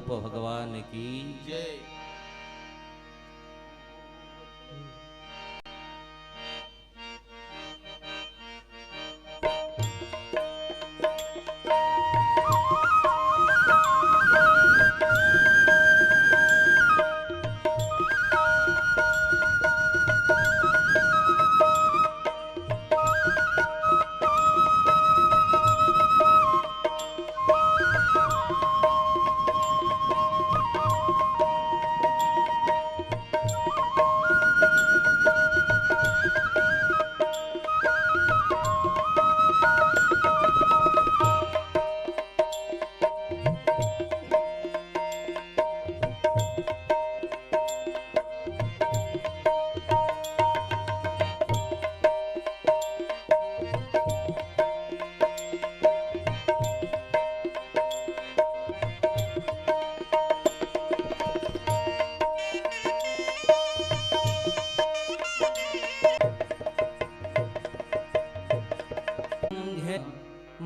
स्वरूप भगवान की जय।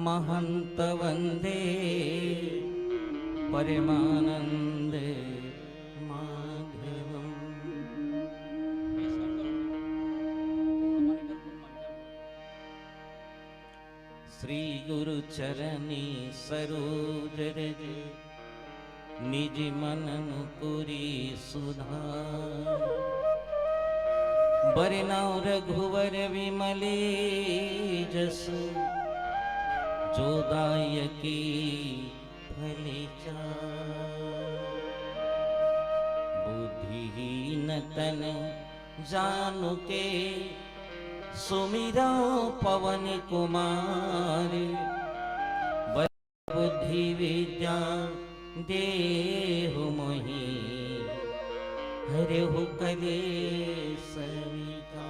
महंत वंदे परमानंद माधवम। श्री गुरु चरणी सरोज रज निज मन मुकुरी सुधार। बरनौ रघुवर विमले जसु जो दायकी फले बुद्धिहीन तन जानु के सुमिरौ पवन कुमार। बुद्धि विद्या देहु मोहि हरहु कलेश विकार।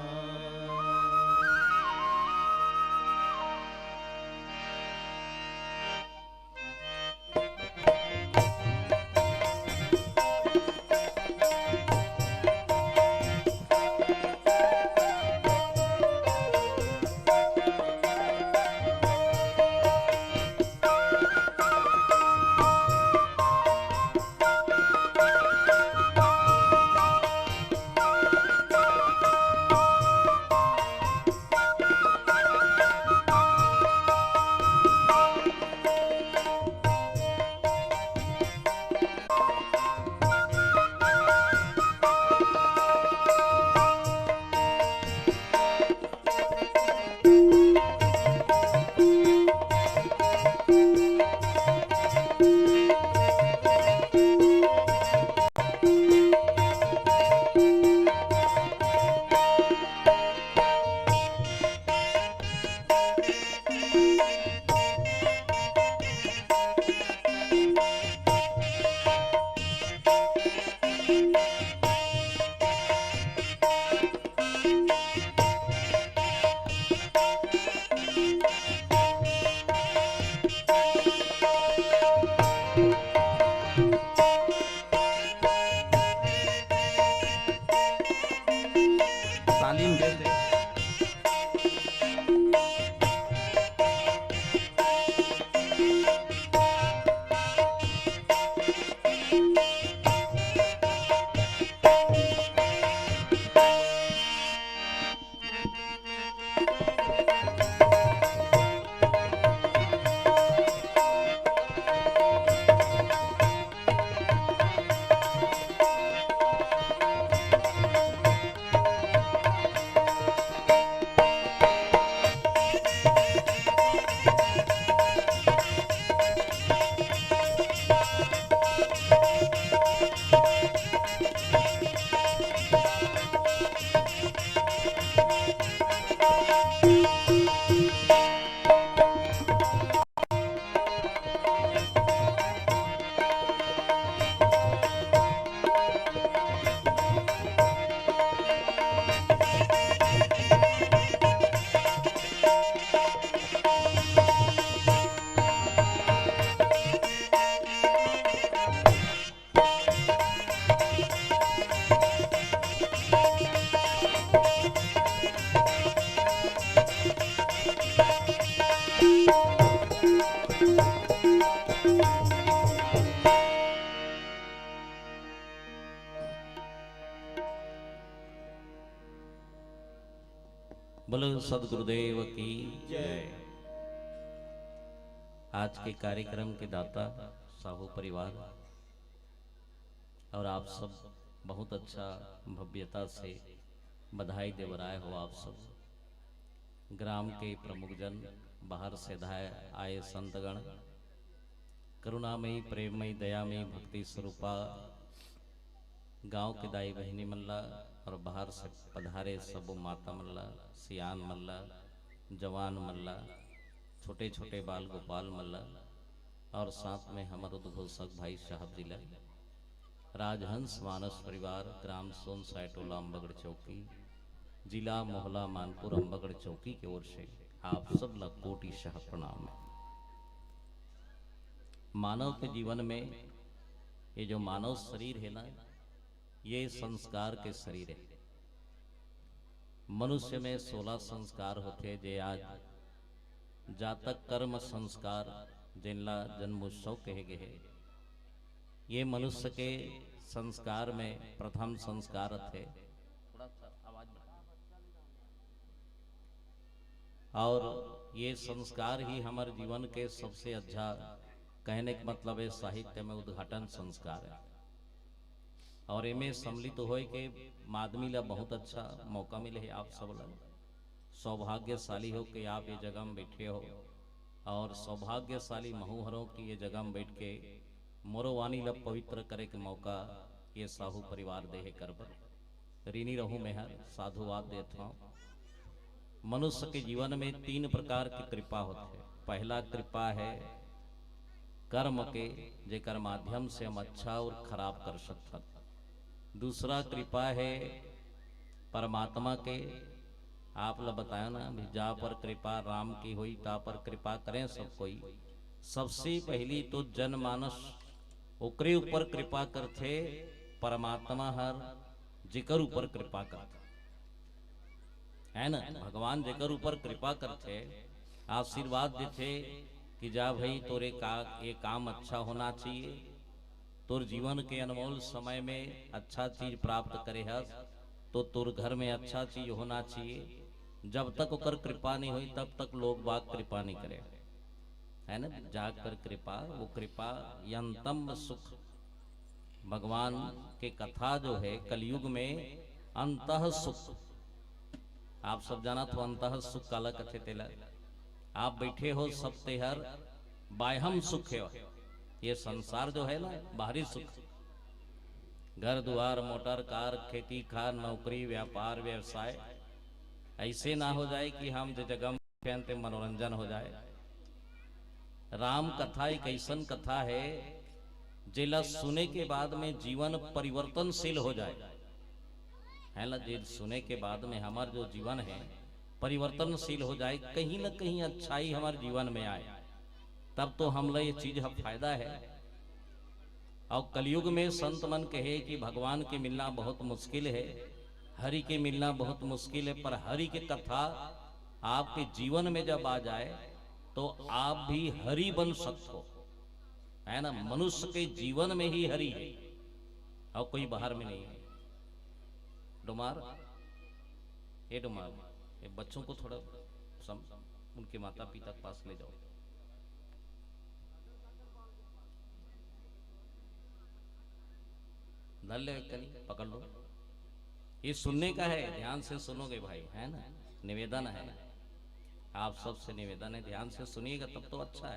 बोलो सदगुरुदेव की जय। आज के कार्यक्रम के दाता साहू परिवार और आप सब बहुत अच्छा भव्यता से बधाई देवराय हो। आप सब ग्राम के प्रमुख जन, बाहर से आए संतगण, करुणामयी, प्रेममयी, दयामयी, भक्ति स्वरूपा गांव के दाई बहनी मल्ला और बाहर से पधारे सब माता मल्ला, सियान मल्ला, जवान मल्ला, छोटे छोटे बाल गोपाल मल्ला और साथ में हमारे उद्घोषक भाई साहब जिला राजहंस मानस परिवार, ग्राम सोनसाय टोला अम्बगढ़ चौकी, जिला मोहला मानपुर अम्बगढ़ चौकी की ओर से आप सब लग कोटि शाह प्रणाम। मानव के जीवन में ये जो मानव शरीर है ना, ये संस्कार के शरीर है। मनुष्य में 16 संस्कार होते जे आज जातक कर्म संस्कार जिनला जन्मोत्सव कहे गए। ये मनुष्य के संस्कार में प्रथम संस्कार थे। और ये संस्कार ही हमारे जीवन के सबसे अच्छा, कहने का मतलब है साहित्य में उद्घाटन संस्कार है। और इनमें सम्मिलित तो होए के आदमी ला बहुत अच्छा मौका मिले है। आप सब ला सौभाग्यशाली हो कि आप ये जगह में बैठे हो, और सौभाग्यशाली महुहरों की ये जगह में बैठ के मोरोवानी ला पवित्र करे के मौका ये साहू परिवार दे कर बर ऋणी रहूं मैं हर साधुवाद देता हूँ। मनुष्य के जीवन में 3 प्रकार की कृपा होती है। पहला कृपा है कर्म के, जेकर माध्यम से हम अच्छा और खराब कर सकते। दूसरा कृपा है परमात्मा के। आप लोग बताया ना भी, जा पर कृपा राम की हुई ता पर कृपा करें सब कोई। सबसे पहली तो जनमानस ओकरे ऊपर कृपा करते, परमात्मा हर जेकर ऊपर कृपा करते है ना। भगवान जेकर ऊपर कृपा करते, आशीर्वाद देते कि जा भाई तोरे ये काम अच्छा होना चाहिए, तोर जीवन के अनमोल समय में अच्छा चीज प्राप्त करे है, तो तोर घर में अच्छा चीज होना चाहिए। जब तक ओकर कृपा नहीं हुई तब तक लोग बाग कृपा नहीं करे, है ना। जाकर कृपा, वो कृपा यंतम सुख। भगवान के कथा जो है कलयुग में अंतः सुख, आप सब जाना तो अंतः सुख काला कथे तेला। आप बैठे हो सब तेहर बाह्यम सुख है। ये संसार जो है ना, बाहरी सुख, घर द्वार मोटर कार खेती खार नौकरी व्यापार व्यवसाय, ऐसे ना हो जाए कि हम जो जगह में मनोरंजन हो जाए। राम कथा एक ऐसन कथा है जिला सुने के बाद में जीवन परिवर्तनशील हो जाए, है ना। जे सुने के बाद में हमारा जो जीवन है परिवर्तनशील हो जाए, कहीं ना कहीं अच्छाई हमारे जीवन में आए, तब तो हम लोग ये चीज हम फायदा है। और कलयुग में संत मन कहे कि भगवान के मिलना बहुत मुश्किल है, हरि के मिलना बहुत मुश्किल है, पर हरि की कथा आपके जीवन में जब आ जाए तो आप भी हरि बन सकते हो, है ना। मनुष्य के जीवन में ही हरि है और कोई बाहर में नहीं है। डुमार, ये डुमार, ये बच्चों को थोड़ा उनके माता पिता के पास ले जाओ। धर ले, पकड़ लो। ये सुनने का है, ध्यान से सुनोगे भाई, है ना। निवेदन है, आप सबसे निवेदन है, ध्यान से सुनिएगा तब तो अच्छा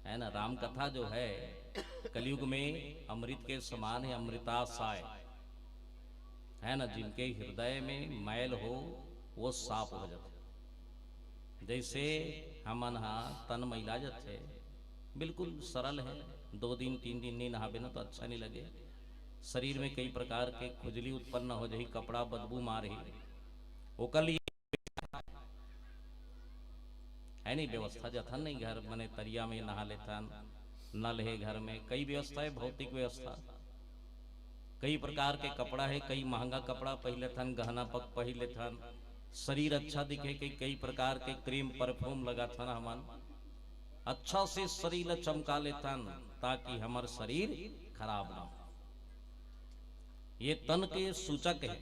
है ना। राम कथा जो है कलयुग में अमृत के समान है, अमृतासाय, है ना। जिनके हृदय में मैल हो वो साफ हो जाते। जैसे हम तन मैला जाते, बिल्कुल सरल है। 2 दिन 3 दिन नहीं नहाबे ना तो अच्छा नहीं लगे। शरीर में कई प्रकार के खुजली उत्पन्न हो जाए, कपड़ा बदबू मारे, ओकर लिए है नहीं व्यवस्था जथन नहीं। घर मने तरिया में नहा लेता, नल है घर में, कई व्यवस्था है, भौतिक व्यवस्था, कई प्रकार के कपड़ा है, कई महंगा कपड़ा पहले थन, गहना पक पहले थन, शरीर अच्छा दिखे, कई प्रकार के क्रीम परफ्यूम लगा था हमान, अच्छा से शरीर चमका लेता ताकि हमार शरीर खराब ना हो। ये तन के सूचक है।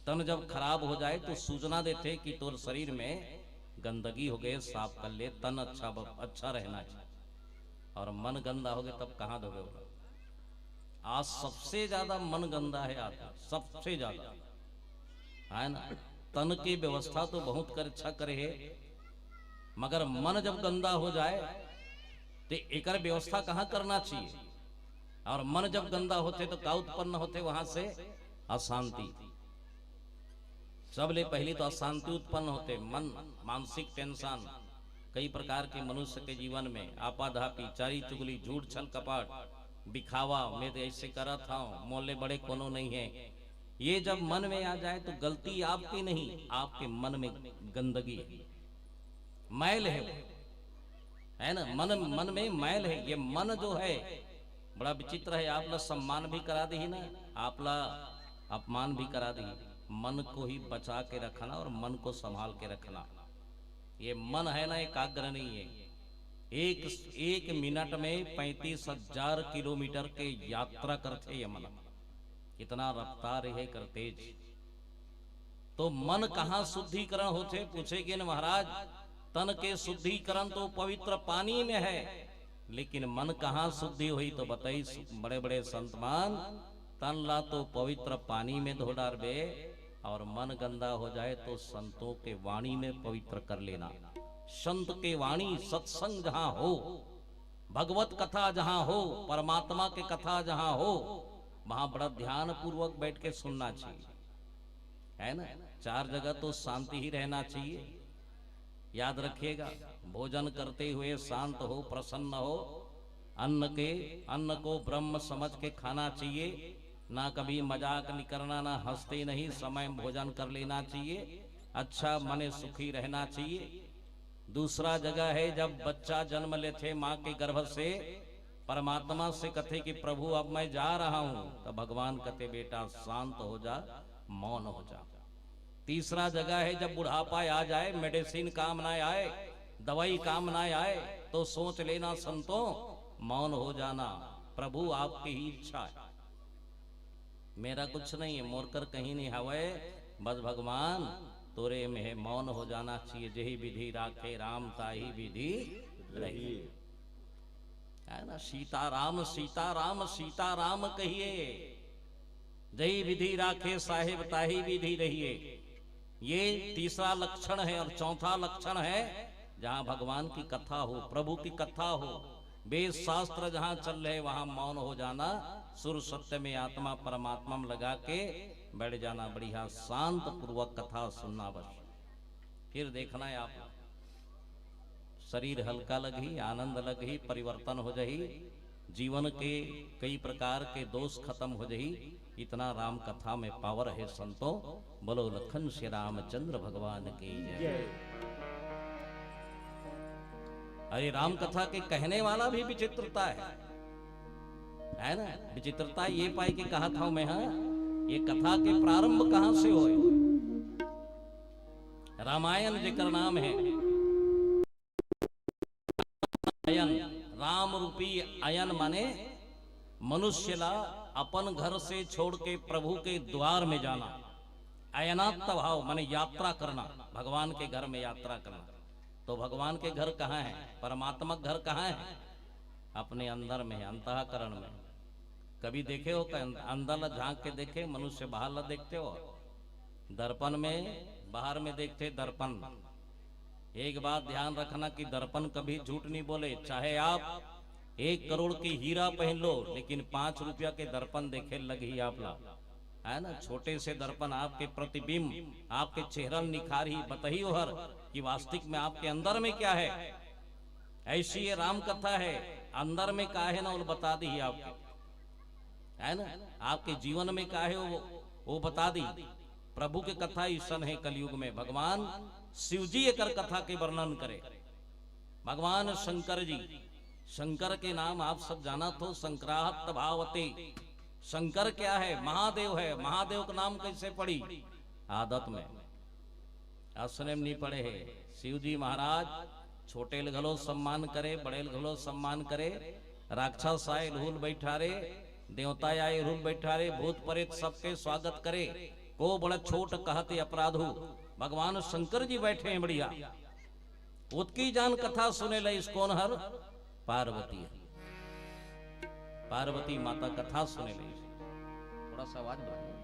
तन जब खराब हो जाए तो सूचना देते कि तोर शरीर में गंदगी हो गए, साफ कर ले, तन अच्छा रहना चाहिए। और मन गंदा हो गया तब कहाँ धोगे? आज सबसे ज्यादा मन गंदा है आदमी, सबसे ज्यादा, है ना। तन की व्यवस्था तो बहुत कर अच्छा करे है, मगर मन जब गंदा हो जाए तो एक व्यवस्था कहाँ करना चाहिए। और मन जब गंदा होते तो क्या उत्पन्न होते? वहां से अशांति। सबले पहली तो अशांति उत्पन्न होते, मन, मानसिक टेंशन, कई प्रकार के मनुष्य के जीवन में आपाधापी, चारी चुगली, झूठ छल कपट, दिखावा, मैं तो ऐसे करा था, मोले बड़े कोनो नहीं है। ये जब मन में आ जाए तो गलती आपकी नहीं, आपके मन में गंदगी है, मैल है ना। मन में मैल है। ये मन जो है बड़ा विचित्र है। आप ला सम्मान भी करा दी ना, आप ला अपमान भी करा दी। मन को ही बचा के रखना और मन को संभाल के रखना। ये मन है ना, एकाग्र नहीं है। एक मिनट में 35,000 किलोमीटर के यात्रा करते ये मन, कितना रफ्तार है कर तेज। तो मन कहाँ शुद्धिकरण होते? पूछेगे न महाराज, तन के शुद्धिकरण तो पवित्र पानी में है, लेकिन मन कहाँ शुद्धि हुई? तो बताई बड़े बड़े संतमान, तन ला तो पवित्र पानी में धो डालबे, और मन गंदा हो जाए तो संतों के वाणी में पवित्र कर लेना। संत के वाणी, सत्संग जहां हो, भगवत कथा जहां हो, परमात्मा के कथा जहां हो, वहां बड़ा ध्यान पूर्वक बैठ के सुनना चाहिए, है ना। 4 जगह तो शांति ही रहना चाहिए। याद रखिएगा, भोजन करते हुए शांत हो, प्रसन्न हो। अन्न को ब्रह्म समझ के खाना चाहिए, ना कभी मजाक नहीं करना, ना हंसते नहीं, समय भोजन कर लेना चाहिए। अच्छा मने सुखी रहना चाहिए। दूसरा जगह है, जब बच्चा जन्म लेते माँ के गर्भ से, परमात्मा से कथे कि प्रभु अब मैं जा रहा हूं, तो भगवान कहते बेटा शांत हो जा, मौन हो जा। तीसरा जगह है, जब बुढ़ापा आ जाए, मेडिसिन काम ना आए, दवाई काम ना आए, तो सोच लेना संतों, मौन हो जाना, प्रभु आपकी ही इच्छा है, मेरा कुछ नहीं है, मोरकर कहीं नहीं हवे, बस भगवान तोरे में है। मौन हो जाना चाहिए। जही विधि राखे राम, ताही विधि रही, है ना। सीताराम सीताराम सीताराम कहिए, जही विधि राखे साहिब, ताही विधि रहिए। ये तीसरा लक्षण है। और चौथा लक्षण है, जहां भगवान की कथा हो, प्रभु की कथा हो, वेद शास्त्र जहां चल रहे, वहां मौन हो जाना, सुर सत्य में आत्मा परमात्मा में लगा के बैठ जाना, बढ़िया शांत पूर्वक कथा सुनना। बस फिर देखना है आप, शरीर हल्का लगी, आनंद लगी, परिवर्तन हो जाही, जीवन के कई प्रकार के दोष खत्म हो जाही। इतना राम कथा में पावर है संतों। बोलो लखन श्री रामचंद्र भगवान की जय। अरे राम कथा के कहने वाला भी विचित्रता है ना। विचित्रता ये पाई के कहा था मैं, हाँ, ये कथा के प्रारंभ कहां से हुए? रामायण जिक्र नाम है। अयन, राम रूपी अयन माने मनुष्य ला अपन घर से छोड़ के प्रभु के द्वार में जाना। अयनात्म भाव माने यात्रा करना, भगवान के घर में यात्रा करना। तो भगवान के घर कहाँ है? परमात्मा घर कहाँ है? अपने अंदर में है, अंतःकरण में। कभी देखे हो अंदर ला झांक के देखे? मनुष्य बाहर ला देखते हो? दर्पण में, बाहर में देखते दर्पण। एक बात ध्यान रखना कि दर्पण कभी झूठ नहीं बोले। चाहे आप 1 करोड़ की हीरा पहन लो, लेकिन 5 रुपया के दर्पण देखे लगी आप ला, है ना। छोटे से दर्पण आपके प्रतिबिंब, आपके चेहरा निखार ही बतही हर कि वास्तविक में आपके अंदर में क्या है। ऐसी ये राम कथा है, अंदर में क्या है ना वो बता दी आपको, है ना। आपके जीवन में क्या है वो बता दी। प्रभु की कथा ईसन है कलयुग में। भगवान शिव जी एक कथा के वर्णन करे। भगवान शंकर जी, शंकर के नाम आप सब जाना तो, शंकराहत भावते। शंकर क्या है? महादेव है। महादेव का नाम कैसे पड़ी? आदत में, आश्रय में नहीं पड़े है। शिव जी महाराज छोटे घलो सम्मान करे, बड़े घलो सम्मान करे। राक्षस आए रूल बैठा रे, देवता आए रूल बैठा रे, भूत प्रेत सबके स्वागत करे। को बड़ा छोट कहते अपराधु। भगवान शंकर जी बैठे हैं बढ़िया, उसकी जान कथा सुने ले। इस कौन हर पार्वती, पार्वती माता कथा सुने ले। थोड़ा सा आवाज बढ़ाइए।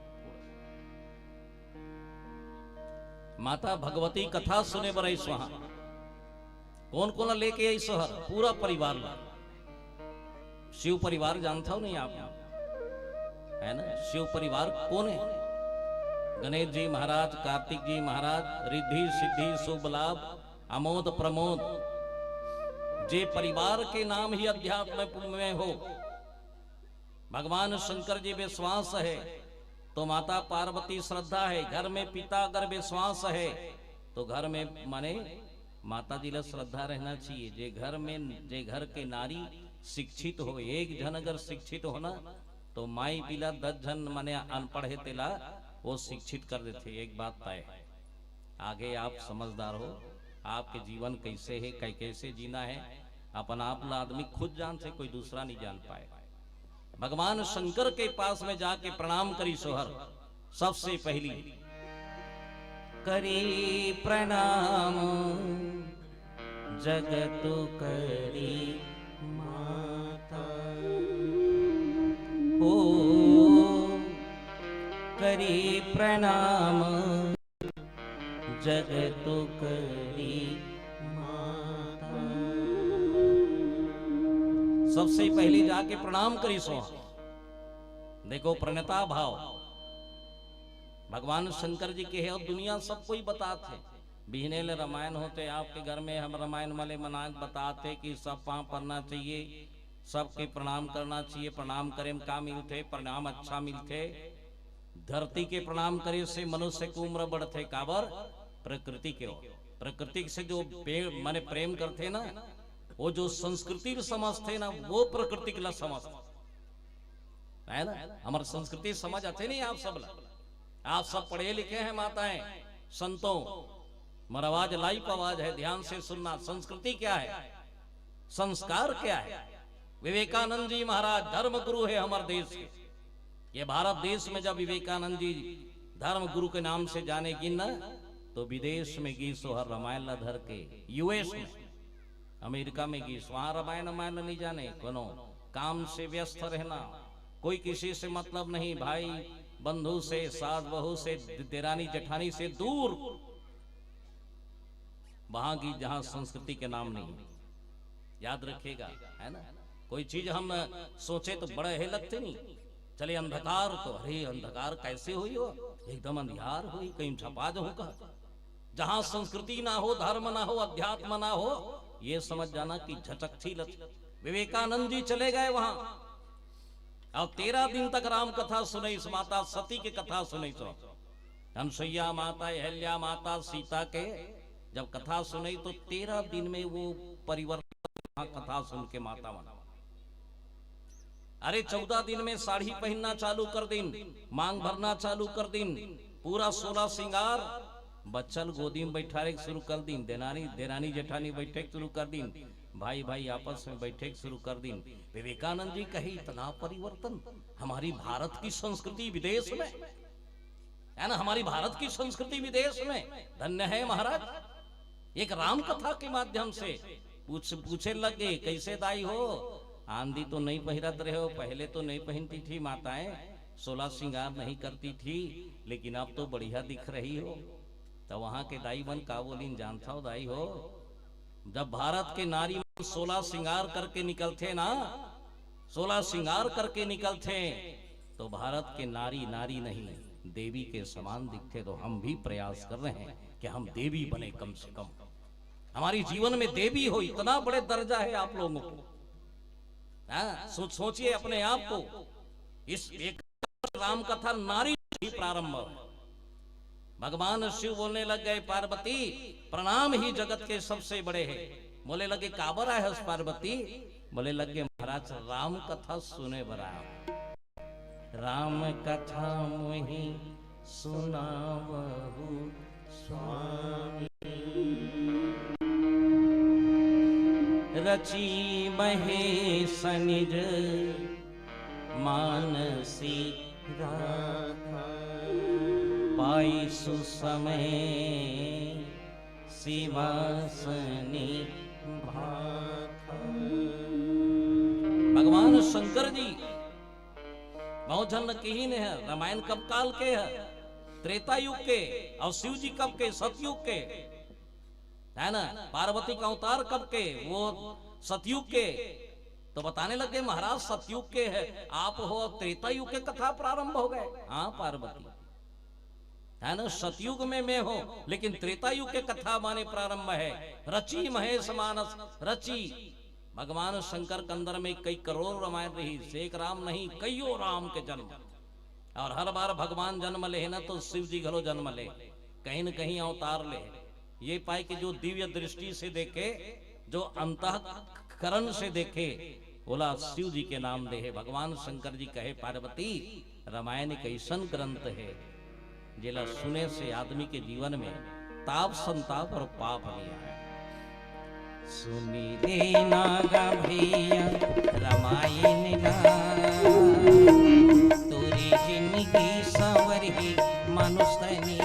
माता भगवती कथा सुने बर आई वहां। कौन कौन लेके आई शहर? पूरा परिवार ला। शिव परिवार जानता हो नहीं आप? है ना? शिव परिवार कौन है? गणेश जी महाराज, कार्तिक जी महाराज, रिद्धि सिद्धि शुभ लाभ अमोद प्रमोद, जे परिवार के नाम ही अध्यात्म में हो। भगवान शंकर जी विश्वास है तो माता पार्वती श्रद्धा है। घर में पिता अगर विश्वास है तो घर में माने माता जी ला श्रद्धा रहना चाहिए। जे घर के नारी शिक्षित हो, एक जन अगर शिक्षित हो ना तो माई पिला 10 जन माने अनपढ़ है तेला वो शिक्षित कर देते। एक बात तय है, आगे आप समझदार हो, आपके जीवन कैसे है, कैसे जीना है, अपन आप ला आदमी खुद जान से, कोई दूसरा नहीं जान पाए। भगवान शंकर के पास में जाके प्रणाम करी सोहर। सबसे पहली करी प्रणाम जगतु करी माता, ओ करी प्रणाम जगतु करी माता। सबसे पहले जाके प्रणाम करी सो। देखो प्रणता भाव भगवान शंकर जी के है और दुनिया सब कोई बताते। बिहने ले रामायण होते आपके घर में, हम रामायण वाले मना बताते कि सब पाँव पढ़ना चाहिए, सबके प्रणाम करना चाहिए। प्रणाम करें का मिलते? प्रणाम अच्छा मिलते। धरती के प्रणाम करे से मनुष्य को उम्र बढ़ते। काबर? प्रकृति के हो। प्रकृति से जो माने प्रेम करते ना, वो जो संस्कृति समझते ना, वो प्रकृति के ला समझते है ना। हमारे संस्कृति समझ आते नहीं आप सब ला। आप सब पढ़े लिखे हैं माताएं, संतों, मर आवाज लाइव आवाज है, ध्यान से सुनना। संस्कृति क्या है, संस्कार क्या है? विवेकानंद जी महाराज धर्म गुरु है हमारे देश के। ये भारत देश में जब विवेकानंद जी धर्म गुरु के नाम से जाने की ना, तो विदेश में गई सोहर रामायण ला धर के। यूएस में, अमेरिका में गई, वहां रामायण रामायण नहीं जाने। कोनो काम से व्यस्त रहना, कोई किसी से मतलब नहीं, भाई बंधु से, सास बहू से, देरानी जेठानी से दूर। वहां की जहां संस्कृति के नाम नहीं। याद रखिएगा, है ना। कोई चीज हम सोचे तो बड़ा है लगते नहीं। चले अंधकार, तो अरे अंधकार कैसे हुई हो, एकदम अंधियार हुई, कहीं छपाज होगा। जहां संस्कृति ना हो, धर्म ना हो, अध्यात्म ना हो, ये समझ जाना कि झटकथी लत। विवेकानंद जी चले गए वहां और 13 दिन तक राम कथा सुनी। इस माता सती की कथा सुनी। तो अनसुईया माता, अहल्या माता, सीता के जब कथा सुनी तो 13 दिन में वो परिवर्तन कथा सुन के माता बना। अरे 14 दिन में साड़ी पहनना चालू कर दिन, मांग भरना चालू कर दिन, पूरा 16 श्रृंगार, बच्चल गोदी में बैठा शुरू कर दिन, देरानी जेठानी बैठे शुरू कर दिन, भाई भाई आपस में बैठे शुरू कर दिन। विवेकानंद जी कहे इतना परिवर्तन हमारी भारत की संस्कृति विदेश में, है ना। हमारी भारत की संस्कृति विदेश में, धन्य है महाराज। एक राम कथा के माध्यम से पूछे लगे कैसे दाई हो, आंधी तो नहीं पहिरत रहे हो, पहले तो नहीं पहनती थी माताएं, 16 श्रृंगार नहीं करती थी, लेकिन अब तो बढ़िया दिख रही हो। तो वहां के दाई बन का बोलीन, जानता हो दाई हो, जब भारत के नारी 16 श्रृंगार करके निकलते ना, 16 श्रृंगार करके निकलते, तो भारत के नारी नारी नहीं देवी के समान दिखते। तो हम भी प्रयास कर रहे हैं कि हम देवी बने, कम से कम हमारी जीवन में देवी हो। इतना बड़े दर्जा है आप लोगों को। सोचिए अपने आप को। इस एक राम कथा नारी ही प्रारंभ। भगवान शिव बोलने लग गए, पार्वती प्रणाम ही जगत के सबसे बड़े हैं। बोले लगे काबर आए हस पार्वती? बोले लगे महाराज राम कथा सुने बरा। राम कथा मुहि सुनावहु स्वामी, रची महेश निज मानसी राधा। आई सुसमय सिंहासनी भगवान शंकर जी बहुत जन्म के ही ने है। रामायण कब काल के है? त्रेता युग के। और शिव जी कब के? सतयुग के, है ना। पार्वती का अवतार कब के? वो सतयुग के। तो बताने लगे महाराज सतयुग के है, आप हो त्रेता युग के कथा प्रारंभ हो गए। हाँ पार्वती, है ना। सतयुग में मैं हो, लेकिन त्रेता युग के कथा माने प्रारंभ है। रची महेश मानस रची। भगवान शंकर के अंदर में कई करोड़ रामायण रही, एक राम नहीं कईयों राम के जन्म। और हर बार भगवान जन्म ले ना तो शिव जी घलो जन्म ले, कहीं न कहीं अवतार ले। ये पाए कि जो दिव्य दृष्टि से देखे, जो अंतःकरण से देखे, बोला शिव जी के नाम दे है। भगवान शंकर जी कहे पार्वती रामायण एक ऐसन ग्रंथ है जिला सुने से आदमी के जीवन में ताप संताप और पाप नहीं आए। सुनी देना गा भैया रामायण ला, तोरी जिंदगी संवरही मानुष तनी।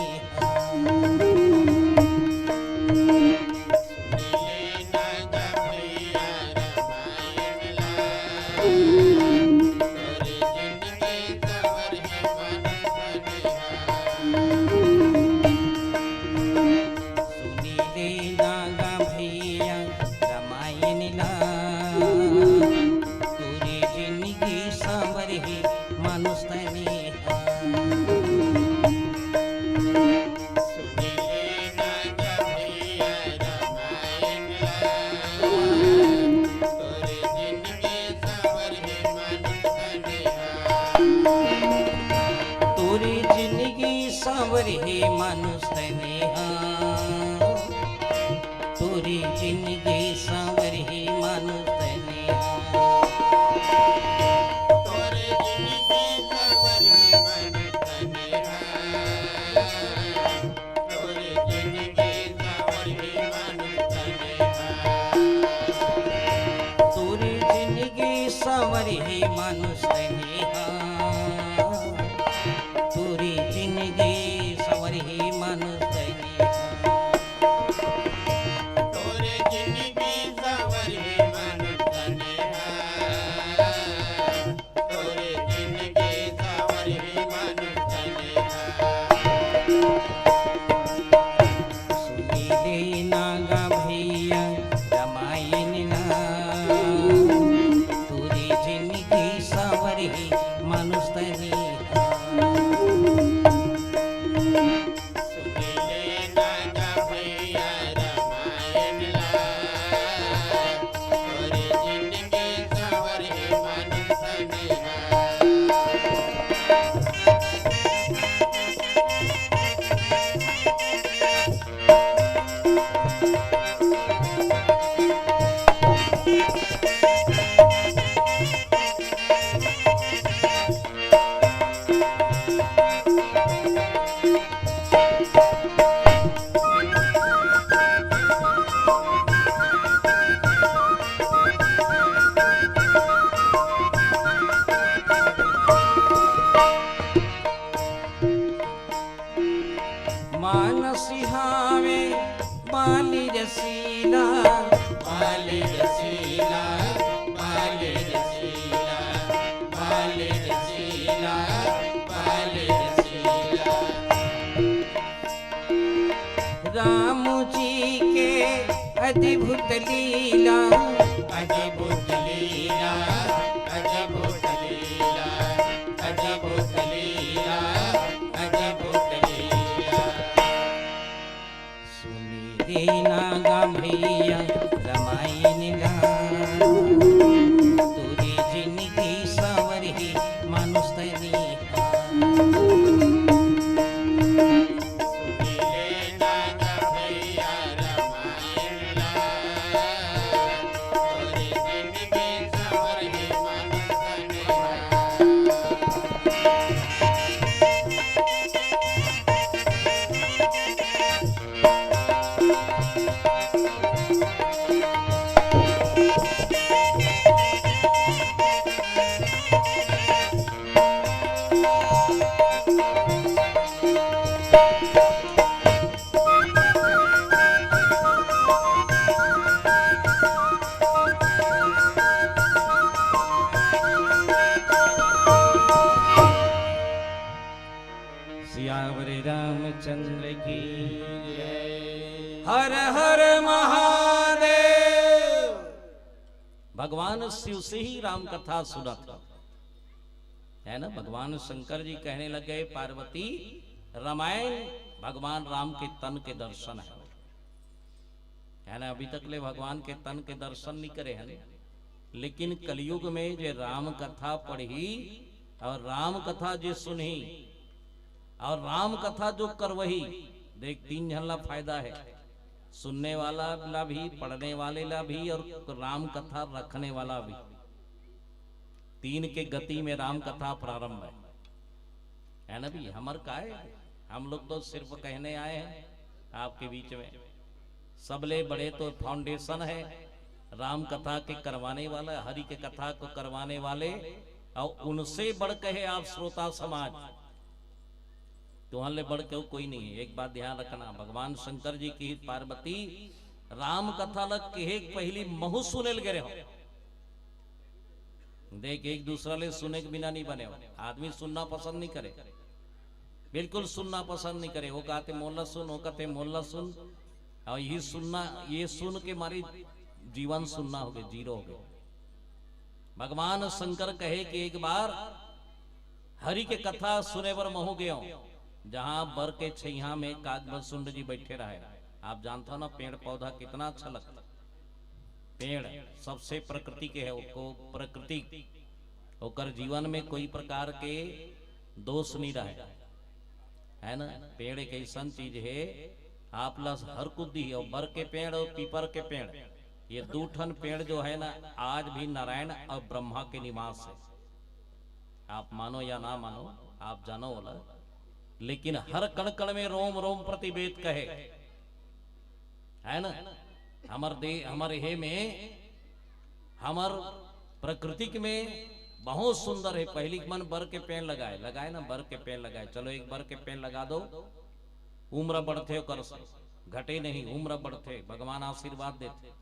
अद्भुत लीला अद्भुत लीला अद्भुत लीला अद्भुत लीला अद्भुत लीला। सुनी देना गा भैया रामायण ला, तोरी जिंदगी संवरही मानुष तनी। श्री रामचंद्र की जय। हर हर महादेव। भगवान शिव से ही राम कथा सुना था, है ना। भगवान शंकर जी कहने लगे पार्वती रामायण भगवान राम के तन के दर्शन है ना। अभी तक ले भगवान के तन के दर्शन नहीं करे हैं, लेकिन कलयुग में जो राम कथा पढ़ी और राम कथा जो सुनी और राम कथा जो करवही, देख तीन झल्ला फायदा है, सुनने वाला ला भी, पढ़ने वाले ला भी और राम कथा रखने वाला भी। तीन के गति में राम कथा प्रारंभ है ना भी। हमर का है, हम लोग तो सिर्फ कहने आए हैं आपके बीच में। सबले बड़े तो फाउंडेशन है राम कथा के करवाने वाला, हरि के कथा को करवाने वाले, और उनसे बढ़ कहे आप श्रोता समाज, तुम्हारे बढ़ के कोई नहीं है। एक बात ध्यान रखना, भगवान शंकर जी की पार्वती राम कथा लग के एक पहली महु सुनेल गिरे हो। देख एक दूसरा ले सुने के बिना नहीं बने हो। आदमी सुनना पसंद नहीं करे, बिल्कुल सुनना पसंद नहीं करे। वो कहते मोल्ला सुन, वो कहते मोल्ला सुन, और ये सुनना, ये सुन के मारी जीवन सुनना हो गए, जीरो हो गए। भगवान शंकर कहे कि एक बार हरि के कथा सुने पर महु गयो, जहां बर के छैया में कागभस्सुंड जी बैठे रहे। आप जानते हो ना पेड़ पौधा कितना अच्छा लगता। पेड़ सबसे प्रकृति के है, उसको प्रकृति होकर जीवन में कोई प्रकार के दोष नहीं रहे, है ना। पेड़ एक ऐसा चीज है, आप लस हर कुदी और बर के पेड़ और पीपर के पेड़, ये दो ठन पेड़ जो है ना, आज भी नारायण और ब्रह्मा के निवास है। आप मानो या ना मानो, आप जानो वाला, लेकिन हर कण कण में रोम रोम प्रतिवेद कहे, है ना। हमार दे हमारे हे में हमार प्रकृतिक में बहुत सुंदर है। पहली मन बर के पेड़ लगाए, लगाए ना, बर के पेड़ लगाए। चलो एक बर के पेड़ लगा दो, उम्र बढ़ते कर घटे नहीं, उम्र बढ़ते, भगवान आशीर्वाद देते।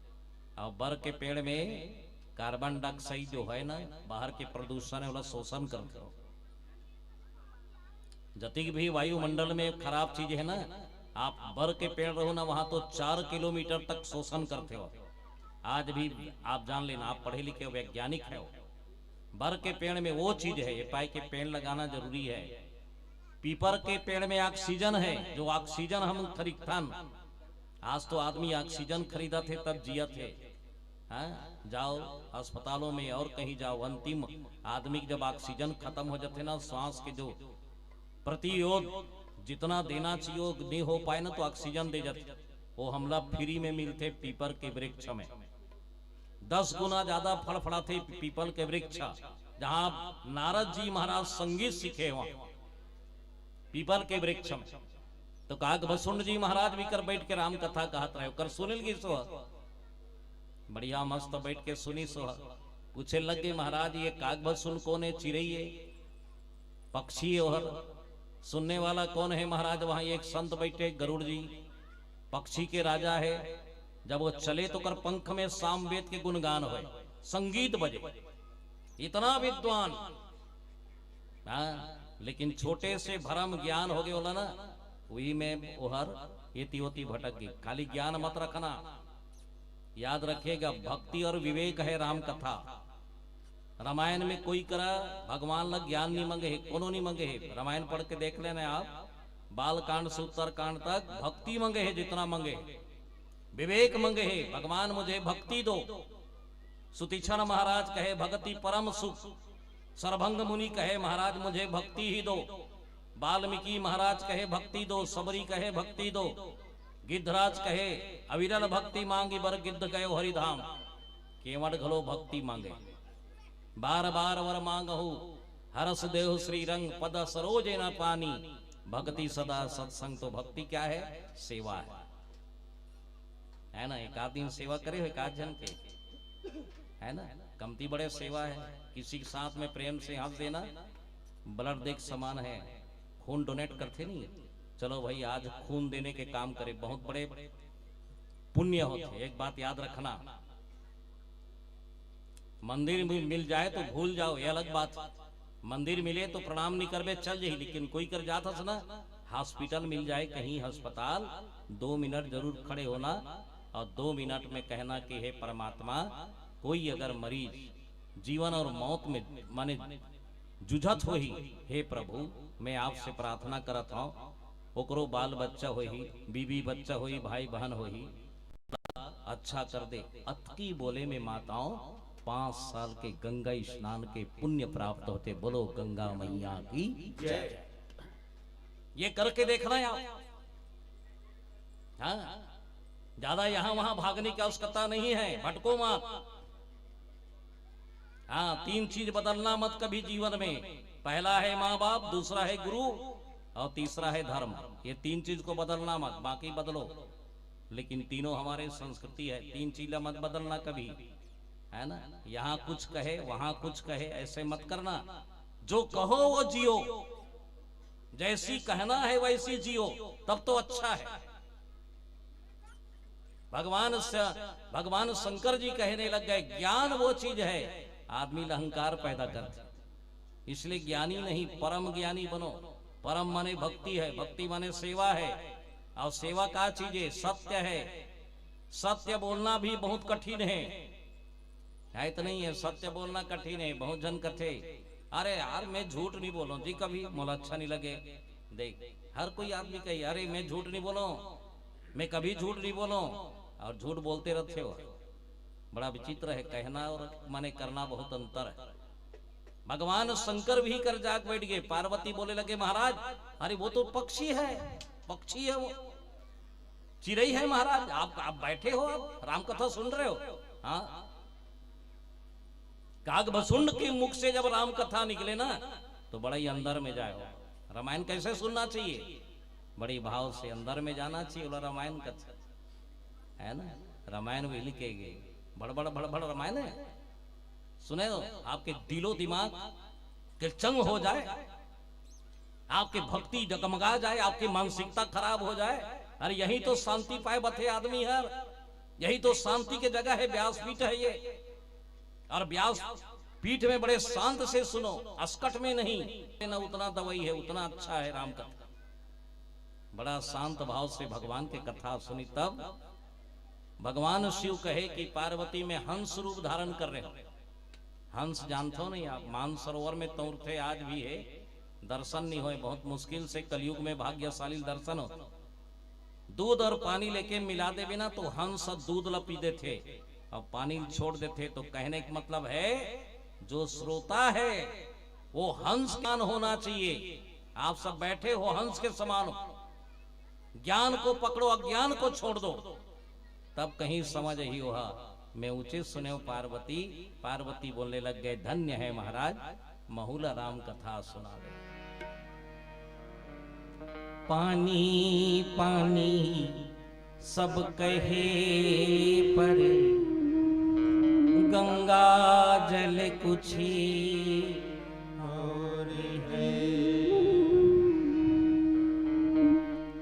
और बर के पेड़ में कार्बन डाइऑक्साइड जो है ना, बाहर के प्रदूषण है, वाला शोषण करते हो। जतिक भी वायुमंडल में खराब चीज है ना, आप बर के पेड़ रहो ना, वहां तो 4 किलोमीटर तक शोषण करते हो। आज भी आप जान लेना, आप पढ़े लिखे वैज्ञानिक है। बर के पेड़ में वो चीज है, ये पाई के पेड़ लगाना जरूरी है। पीपर के पेड़ में ऑक्सीजन है, जो ऑक्सीजन हम खरीदथन। आज तो आदमी ऑक्सीजन खरीदा थे तब जिया थे। हाँ, जाओ अस्पतालों में और कहीं जाओ, अंतिम आदमी जब ऑक्सीजन खत्म हो जाते ना, श्वास के जो प्रतिरोध जितना देना चाहिए नहीं हो पाए ना, तो ऑक्सीजन दे जाते। वो हमला फ्री में मिलते पीपर के वृक्ष में, 10 गुना ज्यादा फड़फड़ाते पीपल के वृक्ष। जहां नारद जी महाराज संगीत सीखे वहां पीपल के वृक्ष में, तो कागभस्सुंड जी महाराज भी कर बैठ के राम कथा कहत रहे। कर सुनिल की सो बढ़िया मस्त बैठ के सुनी सो। पूछे लगे महाराज ये कागभस्सुंड कौन है? चिड़ई है, पक्षी है, और सुनने वाला कौन है? महाराज वहां एक संत बैठे गरुड़ जी, पक्षी के राजा है। जब वो चले तो कर पंख में सामवेद के गुणगान हो, संगीत बजे, इतना विद्वान। लेकिन छोटे से भरम ज्ञान हो गया बोला ना, वही में ओहर येती होती भटक गई। खाली ज्ञान मत रखना, याद रखिएगा भक्ति और विवेक है राम कथा। रामायण में कोई करा भगवान लग ज्ञान नहीं मांगे है, कोनो नहीं मांगे है। रामायण पढ़ के देख लेना आप, बाल कांड से उत्तर कांड तक भक्ति मांगे है, जितना मांगे विवेक मांगे है। भगवान मुझे भक्ति दो। सुतीक्षण महाराज कहे भक्ति परम सुख। सरभंग मुनि कहे महाराज मुझे भक्ति ही दो। वाल्मीकि महाराज कहे भक्ति दो। सबरी कहे भक्ति दो। गिद्धराज कहे अविरल भक्ति मांगी बर गिद्ध गयो हरिधाम। केवड़ घलो भक्ति मांगे, बार बार वर मांगहु हरस देहु श्री रंग पद सरोजे न पानी। भक्ति सदा सत्संग। तो भक्ति क्या है? सेवा है ना। एक आध दिन सेवा करे हो, एक आध जन के, है ना। कमती बड़े सेवा है। किसी के साथ में प्रेम से हंस देना, ब्लड देख समान है। खून डोनेट करते नहीं, चलो भाई आज खून देने के काम करे, बहुत बड़े पुण्य होते। एक बात याद रखना, मंदिर मिल जाए तो भूल जाओ, ये अलग बात। मंदिर मिले तो प्रणाम नहीं करबे चल जाही, लेकिन कोई कर जाता ना हॉस्पिटल मिल जाए कहीं अस्पताल, 2 मिनट जरूर खड़े होना और 2 मिनट में कहना कि हे परमात्मा, कोई अगर मरीज जीवन और मौत में माने जुझत हो ही, हे प्रभु मैं आपसे प्रार्थना करत हूँ, ओकरो बाल बच्चा हो ही, बीवी बच्चा हो ही, भाई बहन हो ही, अच्छा कर दे। अतकी बोले में माताओं 5 साल के गंगा स्नान के पुण्य प्राप्त होते। बोलो गंगा मैया की जय। ये करके देखना है आप। हाँ, ज्यादा यहां वहां भागने की आवश्यकता नहीं है, भटको मत। हाँ, 3 चीज बदलना मत कभी जीवन में। पहला है माँ बाप, दूसरा है गुरु और तीसरा है धर्म। ये 3 चीज को बदलना मत, बाकी बदलो, लेकिन तीनों हमारे संस्कृति है। 3 चीज मत बदलना कभी, है ना। यहाँ कुछ कहे वहां कुछ कहे, ऐसे मत करना। जो कहो वो जियो, जैसी कहना है वैसी जियो, तब तो अच्छा है। भगवान शंकर जी कहने लग गए, ज्ञान वो चीज है आदमी अहंकार पैदा करते, इसलिए ज्ञानी नहीं परम ज्ञानी बनो। परम माने भक्ति है, भक्ति माने सेवा है, और सेवा का चीज है, सत्य है। सत्य बोलना भी बहुत कठिन है तो नहीं है, सत्य बोलना कठिन है। बहुत जन कथे अरे यार मैं झूठ नहीं बोलूं जी कभी, मोला अच्छा नहीं लगे। देख, हर कोई आदमी कही अरे मैं झूठ नहीं बोलूं, मैं कभी झूठ नहीं बोलूं, और झूठ बोलते रहते हो। बड़ा विचित्र है, कहना और माने करना बहुत अंतर है। भगवान शंकर भी कर जाग बैठ गए। पार्वती बोले लगे महाराज अरे वो तो पक्षी है, पक्षी है वो, चिड़ई है महाराज, आप बैठे हो, आप राम कथा सुन रहे हो। हाँ, कागभसुंड के मुख से जब राम कथा निकले ना तो बड़ा ही अंदर में जाओ। रामायण कैसे सुनना चाहिए, बड़ी भाव से अंदर में जाना चाहिए। बोला रामायण कथा है ना, रामायण भी लिखे गए, बड़ रामायण है। सुने हो, आपके दिलो दिमाग के चंग हो जाए, आपकी भक्ति डगमगा जाए, आपकी मानसिकता खराब हो जाए। अरे यही तो शांति पाए बथे आदमी है, यही तो शांति की जगह है, व्यासपीठ है ये। और व्यास पीठ में बड़े शांत से सुनो, अस्कट में नहीं, न उतना दवाई है उतना अच्छा है राम कथा। बड़ा शांत भाव से भगवान की कथा सुनी। तब भगवान शिव कहे कि पार्वती में हंस रूप धारण कर रहे हो। हंस जानते हो नहीं आप, मानसरोवर में तौर थे, आज भी है, दर्शन नहीं हुए, बहुत मुश्किल से कलयुग में भाग्यशाली दर्शन हो। दूध और पानी लेके मिला दे बिना तो हंस दूध ला पीते थे और पानी छोड़ देते। तो कहने का मतलब है जो श्रोता है वो हंस ज्ञान होना चाहिए। आप सब बैठे हो हंस के समान हो, ज्ञान को पकड़ो, अज्ञान को छोड़ दो, तब कहीं समझ ही होगा। मैं ऊंचे सुने हो पार्वती। पार्वती बोलने लग गए धन्य है महाराज, महुला राम कथा सुना दे। पानी पानी सब कहे पर गंगा जल कुछ और है।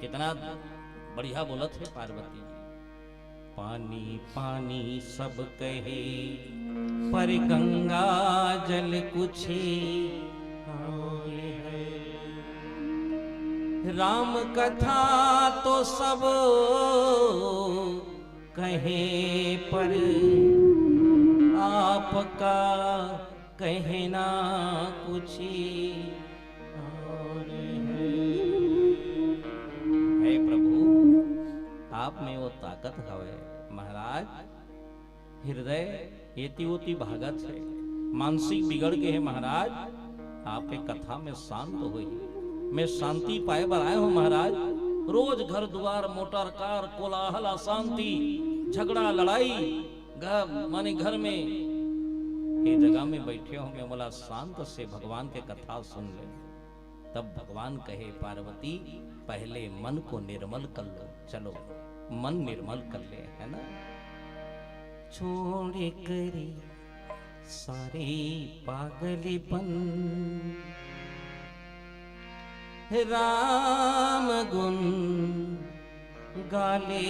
कितना बढ़िया बोलत है पार्वती। पानी पानी सब कहे पर गंगा जल कुछ और है। राम कथा तो सब कहे पर आपका कहना कुछ और है। प्रभु आप में वो ताकत हवे महाराज, हृदय एति ओति भागत है, मानसिक बिगड़ के है महाराज। आपके कथा में शांत हुई, मैं शांति पाए बर आए हूं महाराज। रोज घर द्वार मोटर कार कोलाहल अशांति झगड़ा लड़ाई माने घर में ये जगह में बैठे हो, मैं बोला शांत से भगवान के कथा सुन ले। तब भगवान कहे पार्वती पहले मन को निर्मल कर लो, चलो मन निर्मल कर ले, है ना। छोड़ करे सारे पागलपन, राम गुण गाले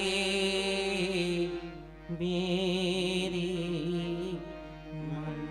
मेरे मन।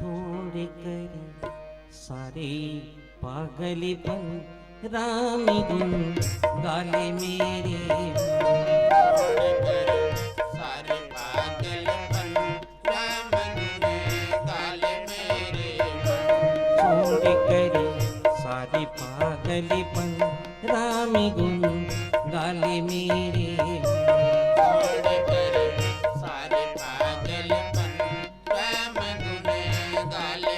छोड़ कर सारे पागलपन राम गुण गाले मेरे सारे पागलपन राम गुण गाले मेरे छोड़ कर सारे पागलपन राम गुण गाले मेरे छोड़ कर सारे पागलपन राम गुण गाले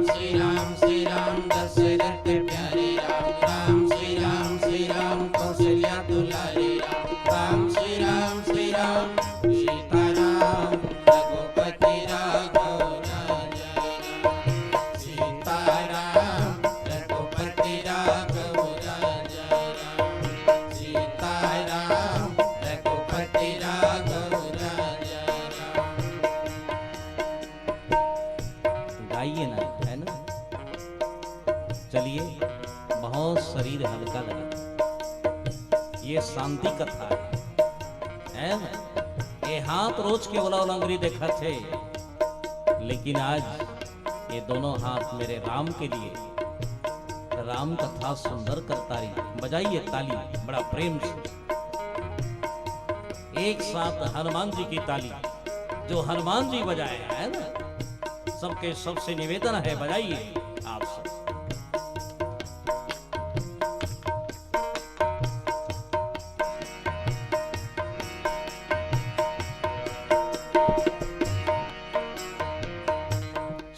मेरे श्री राम दशरथ प्यारे राम राम श्री राम कौशल्या दुलारे राम श्री राम सीताराम रघुपति राघव राजा राम सीताराम रघुपति राघव राजा राम सीताराम रघुपति राघव राजा राम। गाइए ना, है ना। चलिए, बहुत शरीर हल्का लगा। ये शांति कथा है ना। ये हाथ रोज के ओला उलंगरी देखा थे, लेकिन आज ये दोनों हाथ मेरे राम के लिए राम कथा सुंदर करता रही। बजाइए ताली बड़ा प्रेम से, एक साथ हनुमान जी की ताली जो हनुमान जी बजाए है ना। सबके सबसे निवेदन है, बजाइए आप सब।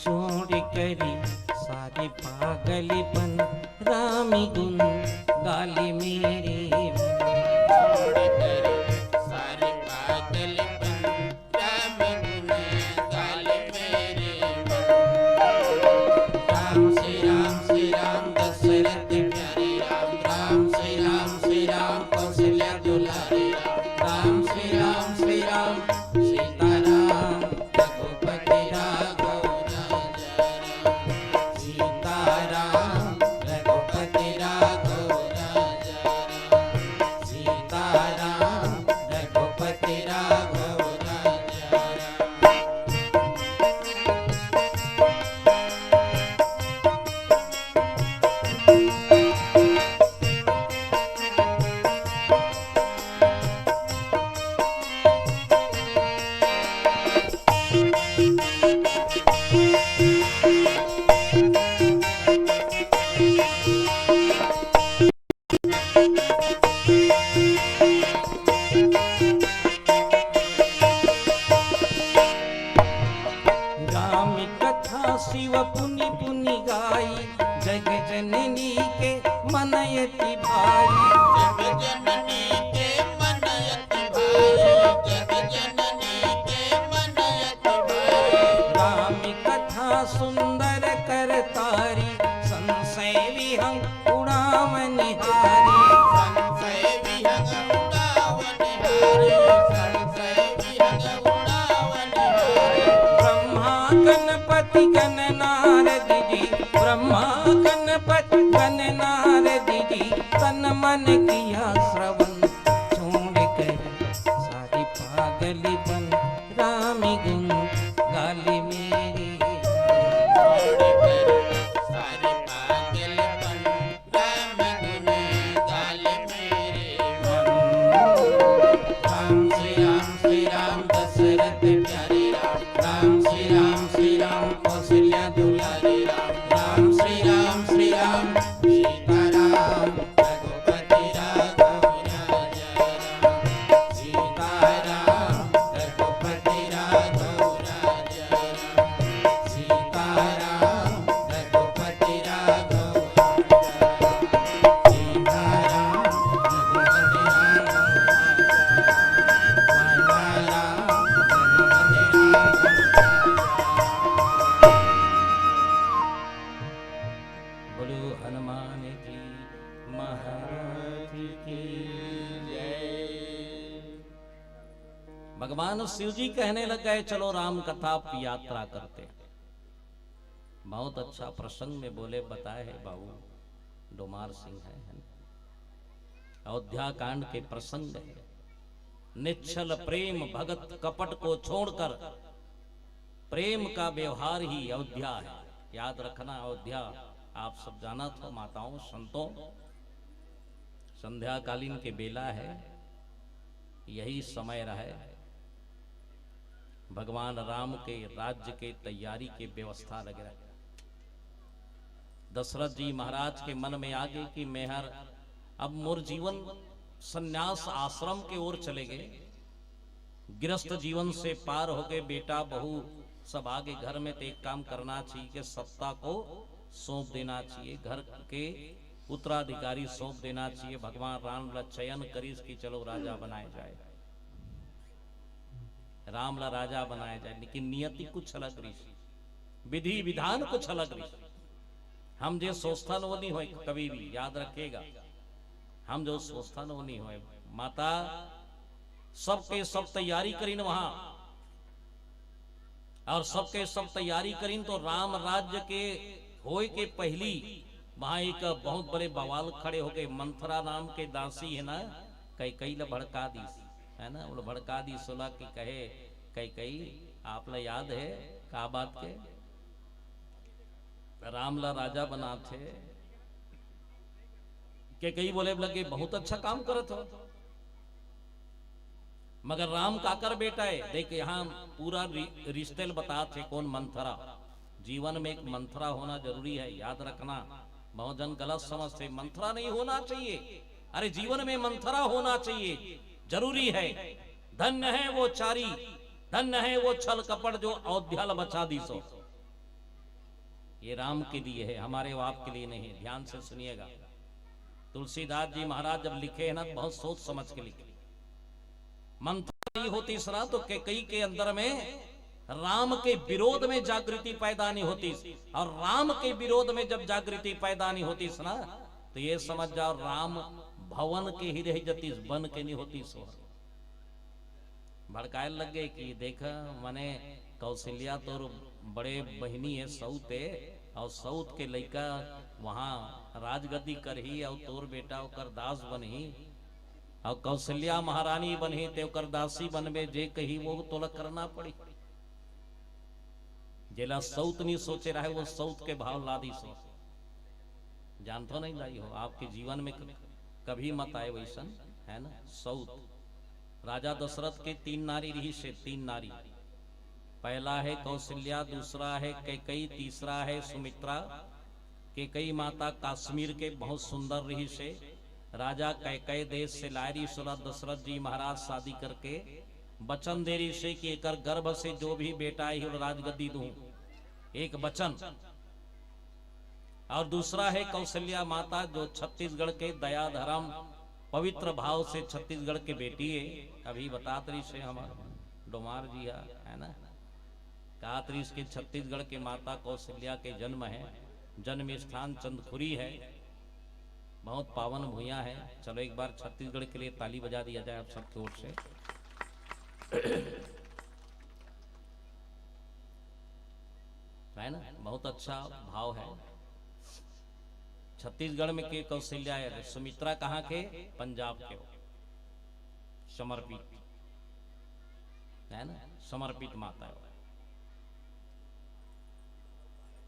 छोड़ करी सारे पागलपन राम गुण गाले मेरे छोड़ कर सारे पागलपन राम गुण गाले मेरे राम श्री राम दशरथ प्यारे राम राम श्री राम कौशल्या दुलारे राम श्री राम सीताराम रघुपति राघव राजा राम सीताराम रघुपति राघव राजा राम सीताराम रघुपति राघव राजा राम। राम कथा शिव पुनि पुनि गाई जग जननी के मनयति भाई जग जननी के मनयति भाई जग जननी के मनयति भाई राम कथा सुंदर करतारी संशय विहंग उड़ावनिहारी संशय विहंग उड़ावनिहारी संशय विहंग उड़ावनिहारी ब्रह्मा गणपति गणनारद जी ब्रह्मा गणपति गणनारद जी तन मन किया श्रवण छोड़ कर सारी पागलपन राम गुण गाले मेरे छोड़ कर सारे पागलपन राम गुण गाले मेरे राम श्री राम दशरथ प्यारे राम श्री राम कौशल्या दुलारे राम श्री राम सीताराम रघुपति राघव राजा राम सीताराम रघुपति राघव राजा राम सीताराम रघुपति राघव सीताराम रघुपति बोलो हनुमान जी महाराज की जय। भगवान शिव जी कहने लग गए, चलो राम कथा की यात्रा करते हैं। बहुत अच्छा प्रसंग में बोले, बताए है बाबू डोमार सिंह है ना? अयोध्या कांड के प्रसंग है। निश्चल प्रेम भगत कपट को छोड़कर प्रेम का व्यवहार ही अयोध्या है। याद रखना, अयोध्या आप सब जाना तो माताओं संतों, संध्या कालीन के बेला है, यही समय रहे भगवान राम के राज्य के तैयारी के व्यवस्था लगे रहे। दशरथ जी महाराज के मन में आ गई कि मेहर अब मोर जीवन संन्यास आश्रम के ओर चले गए, गृहस्थ जीवन से पार हो गए, बेटा बहू सब आगे घर में तो एक काम करना चाहिए कि सत्ता को सौंप देना चाहिए, घर के उत्तराधिकारी सौंप देना चाहिए। भगवान राम ला चयन करी कि चलो राजा बनाया जाए, राम ला राजा बनाया जाए, लेकिन नियति कुछ अलग रही, विधि विधान कुछ अलग रही। हम जो सोचता वो नहीं हो, कभी भी याद रखेगा, हम जो सोचता वो नहीं हो। माता सबके सब तैयारी करीन वहां, और सबके सब तैयारी करीन तो राम राज्य के होए के पहली वहां एक बहुत बड़े बवाल खड़े हो गए। मंथरा नाम के दासी है ना, कई भड़का दी है ना, वो भड़का दी सुला की कहे कई आप ला याद है का बात के राम ला राजा बना थे के कई बोले लगे बहुत अच्छा काम करत हो, मगर राम काकर बेटा है। देख यहाँ पूरा रिश्ते बता थे कौन मंथरा, जीवन में एक मंथरा होना जरूरी है, याद रखना। बहुत जन गलत समझते, मंथरा नहीं होना चाहिए, अरे जीवन में मंथरा होना चाहिए, जरूरी है। धन्य है वो चारी, धन्य है वो छल कपट जो अयोध्या बचा दी सो। ये राम के लिए है, हमारे बाप के लिए नहीं। ध्यान से सुनिएगा, तुलसीदास जी महाराज जब लिखे हैं ना बहुत सोच समझ के लिखे। मंथरा नहीं होती सना तो कई के अंदर में राम के विरोध में जागृति पैदा नहीं होती, और राम के विरोध में जब जागृति पैदा नहीं होती सना तो ये समझ जाओ राम भवन के ही रह जती, बन के नहीं होती। सो भड़काए लग गए कि देखा मने कौशल्या तो बड़े बहनी है सऊत है, और सऊत के लड़का वहां राजगद्दी करही, और तोर बेटा ओकर दास बनही, और कौशल्या महारानी बनी ते ओकर दासी बनबे, जे कही वो तोला करना पड़ी। जेला सऊत नहीं सोचे रहे वो सऊत के भाव लादी सो, जानतो नहीं लाई हो, आपके जीवन में कभी मत आए वैसन है ना। सऊत राजा दशरथ के 3 नारी रही से, 3 नारी, पहला है कौशल्या, दूसरा है कैकई, तीसरा है सुमित्रा। कैकई माता कश्मीर के बहुत सुंदर रही से, राजा कैकई देश से लायरी सुरा दशरथ जी महाराज शादी करके वचन दे रही से कि एकर गर्भ से जो भी बेटा है राजगद्दी दूं, एक वचन। और दूसरा है कौशल्या माता जो छत्तीसगढ़ के दया धर्म पवित्र भाव से छत्तीसगढ़ के बेटी है। अभी बतात रही से हमारे डोमार जी है ना, कहा त्रिश के छत्तीसगढ़ के माता कौशल्या के जन्म है, जन्म स्थान चंदखुरी है, बहुत पावन भूया है। चलो एक बार छत्तीसगढ़ के लिए ताली बजा दिया जाए आप सबकी ओर से। है ना, बहुत अच्छा भाव है। छत्तीसगढ़ में के कौशल्या है, सुमित्रा कहाँ के, पंजाब के हो, समर्पित है ना, समर्पित माता है।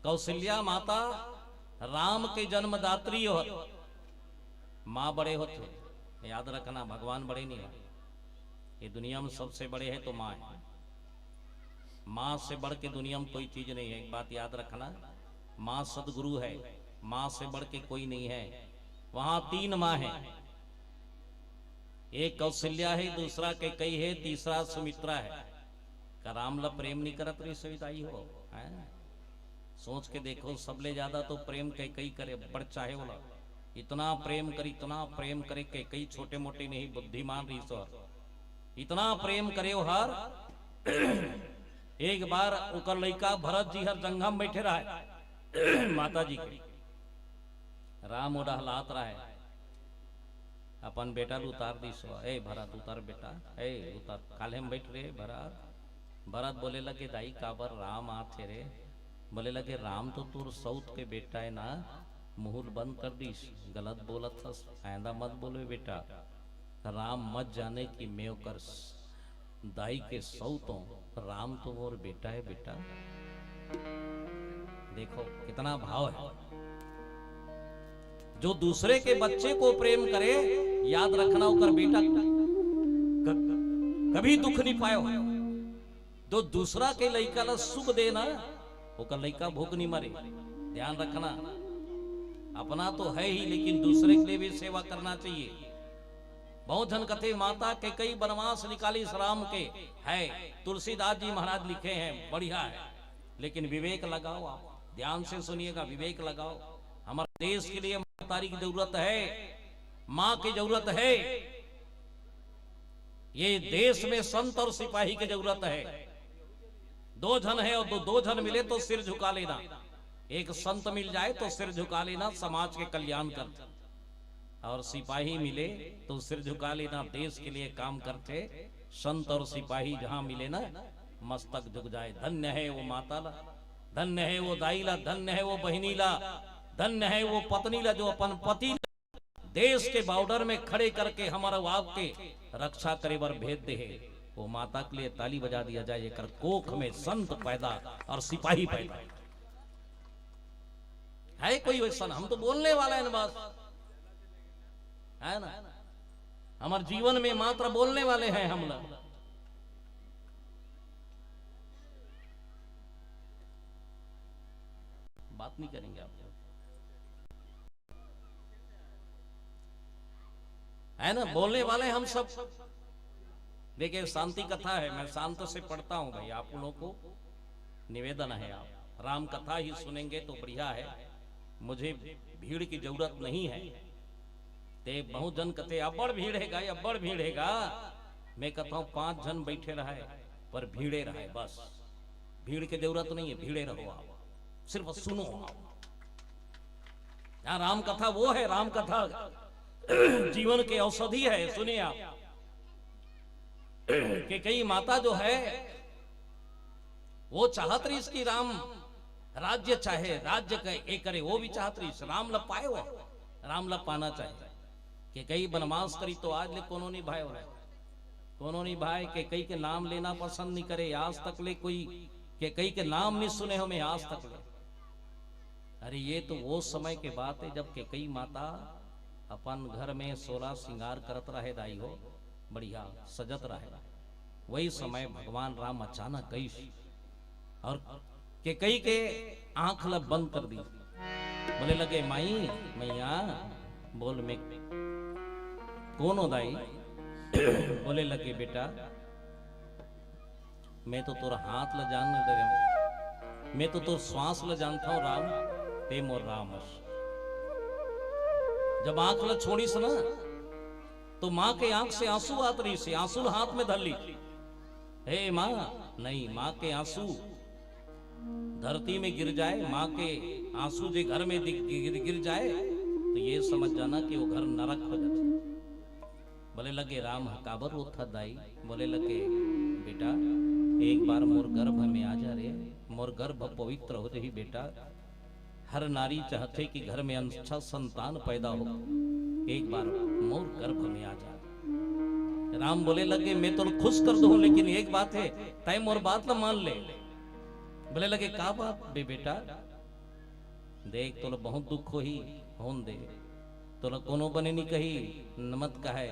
कौशल्या माता राम के जन्मदात्री हो, माँ बड़े होते, याद रखना भगवान बड़े नहीं है, ये दुनिया में सबसे बड़े हैं तो माँ है। माँ से बढ़ के दुनिया में कोई चीज नहीं है, एक बात याद रखना, माँ सदगुरु है, माँ से बढ़ के कोई नहीं है। वहां 3 माँ है, एक कौशल्या है, दूसरा कैकई है, तीसरा सुमित्रा है। का राम ला प्रेम नहीं करत रही सविताई हो है? सोच के देखो, सबले ज्यादा तो प्रेम कैकई करे, बड़ चाहे बोला, इतना प्रेम करे कैकई छोटे मोटे नहीं, बुद्धिमान रही सो, इतना प्रेम करे हो हर। एक बार उकर लड़का भरत जी हर जंगम बैठे रहा माता जी के, राम ओडा हलात रहा है, अपन बेटा उतार दी सो, ए भरत उतार बेटा, ए उतार, काले हम बैठ रहे भरत। भरत बोले लगे दाई काबर राम आते रे, बोले लगे राम तो तोर सऊत के बेटा है ना, मुहूर्त बंद कर दीस, गलत बोलत थस, आइंदा मत बोले बेटा। राम मत जाने की मैं कर दाई के सौ तो राम तो और बेटा है बेटा। देखो कितना भाव है। जो दूसरे के बच्चे को प्रेम करे, याद रखना होकर बेटा कभी दुख नहीं पायो। जो दूसरा के लइका ला सुख देना, ओकर लइका भूख नहीं मरे। ध्यान रखना, अपना तो है ही लेकिन दूसरे के लिए भी सेवा करना चाहिए। बहुत जन कथे माता के कई वनवास निकाली राम के है, तुलसीदास जी महाराज लिखे हैं, बढ़िया है। लेकिन विवेक लगाओ, आप ध्यान से सुनिएगा, विवेक लगाओ। हमारे देश के लिए मातारी की जरूरत है, माँ की जरूरत है। ये देश में संत और सिपाही की जरूरत है। दो जन है और दो जन मिले तो सिर झुका लेना। एक संत मिल जाए तो सिर झुका लेना, समाज के कल्याण करते, और सिपाही मिले तो सिर झुका लेना, देश के लिए काम करते। संत और सिपाही जहां मिले ना, मस्तक झुक जाए। धन्य है वो माताला, धन्य है वो दाईला, धन्य है वो बहनीला, धन्य है वो पत्नीला, जो अपन पति देश के बॉर्डर में खड़े करके हमारा बाप के रक्षा करे बर भेज दे है। वो माता के लिए ताली बजा दिया जाए। कर कोख में संत पैदा और सिपाही पैदा है कोई वैसा? हम तो बोलने वाला है ना, बस है ना। हमारे जीवन में मात्र बोलने वाले हैं हम लोग। बात नहीं करेंगे आप, है ना। बोलने वाले हम सब। देखिए शांति कथा है, मैं शांत से पढ़ता हूं भाई। आप लोगों को निवेदन है, आप राम कथा ही सुनेंगे तो बढ़िया है। मुझे भीड़ की जरूरत नहीं है। ते बहुत जन कहते अब्बड़ भीड़ है, अब्बड़ भीड़ है। मैं कहता हूं 5 जन बैठे रहे पर भीड़े रहे, बस। भीड़ की जरूरत नहीं है, भीड़े रहो आप, सिर्फ सुनो आप। यहाँ राम कथा वो है, राम कथा जीवन के औषधि है। सुनिए आप कि कई माता जो है वो चाहत रही इसकी राम राज्य चाहे, राज्य के करे, वो भी चाहत रही राम लप पाए, वो राम लप पाना चाहे। कि कई बनवास करी तो आज ले कोनो नहीं भाई हो रहा, कोनो नहीं भाई के कई के नाम लेना पसंद नहीं करे। आज तक ले कोई के कई के नाम नहीं सुने हमें आज तक ले। अरे ये तो वो समय के बात है जब के कई माता अपन घर में 16 श्रृंगार करत रहे, दाई हो बढ़िया सजत रहे। वही समय भगवान राम अचानक कई और के कई के आंख लब बंद कर दी। बोले लगे माई मैया, बोल में कौन हो दाई? बोले लगे बेटा मैं तो तोरा हाथ ल जान दे रहा हूं, मैं तो तोर श्वास ल जानता हूं राम, ते मोर राम। जब आंख ल छोड़ी से ना तो माँ के आंख से आंसू आत रही से, आंसू हाथ में धर ली। हे माँ, नहीं, माँ के आंसू धरती में गिर जाए, माँ के आंसू जो घर में गिर जाए तो ये समझ जाना कि वो घर नरक हो जाता। बोले लगे राम काबर वो था दाई? बोले लगे बेटा एक बार मोर गर्भ में आ जा रे, मोर गर्भ पवित्र हो रही बेटा। हर नारी चाहते कि घर में अच्छा संतान पैदा हो, एक बार मोर गर्भ में आ जा। राम बोले लगे मैं तो खुश कर दूं, लेकिन एक बात है तय मोर बात न मान ले। बोले लगे का बात बे बेटा? देख तो बहुत दुख हो ही होन दे, तो कोनो बने नहीं कही नमत का है,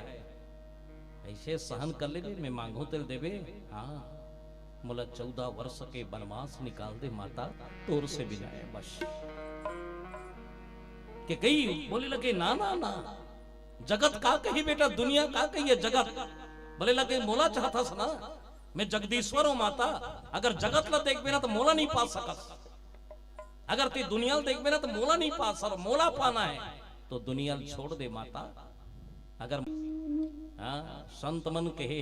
ऐसे सहन कर ले, मैं मांगू तेल देवे। हाँ मोला 14 वर्ष के वनवास निकाल दे माता, तोर से बिना है बस। के कई बोले लगे ना ना ना, जगत का कही बेटा, दुनिया का कही है जगत। बोले लगे मोला चाहता ना, मैं जगदीश्वर हूं माता, अगर जगत ला देख बिना तो मोला नहीं पा सकत, अगर ते दुनिया देख बिना तो मोला नहीं पा सर, मोला पाना है तो दुनिया छोड़ दे माता। अगर संत मन कहे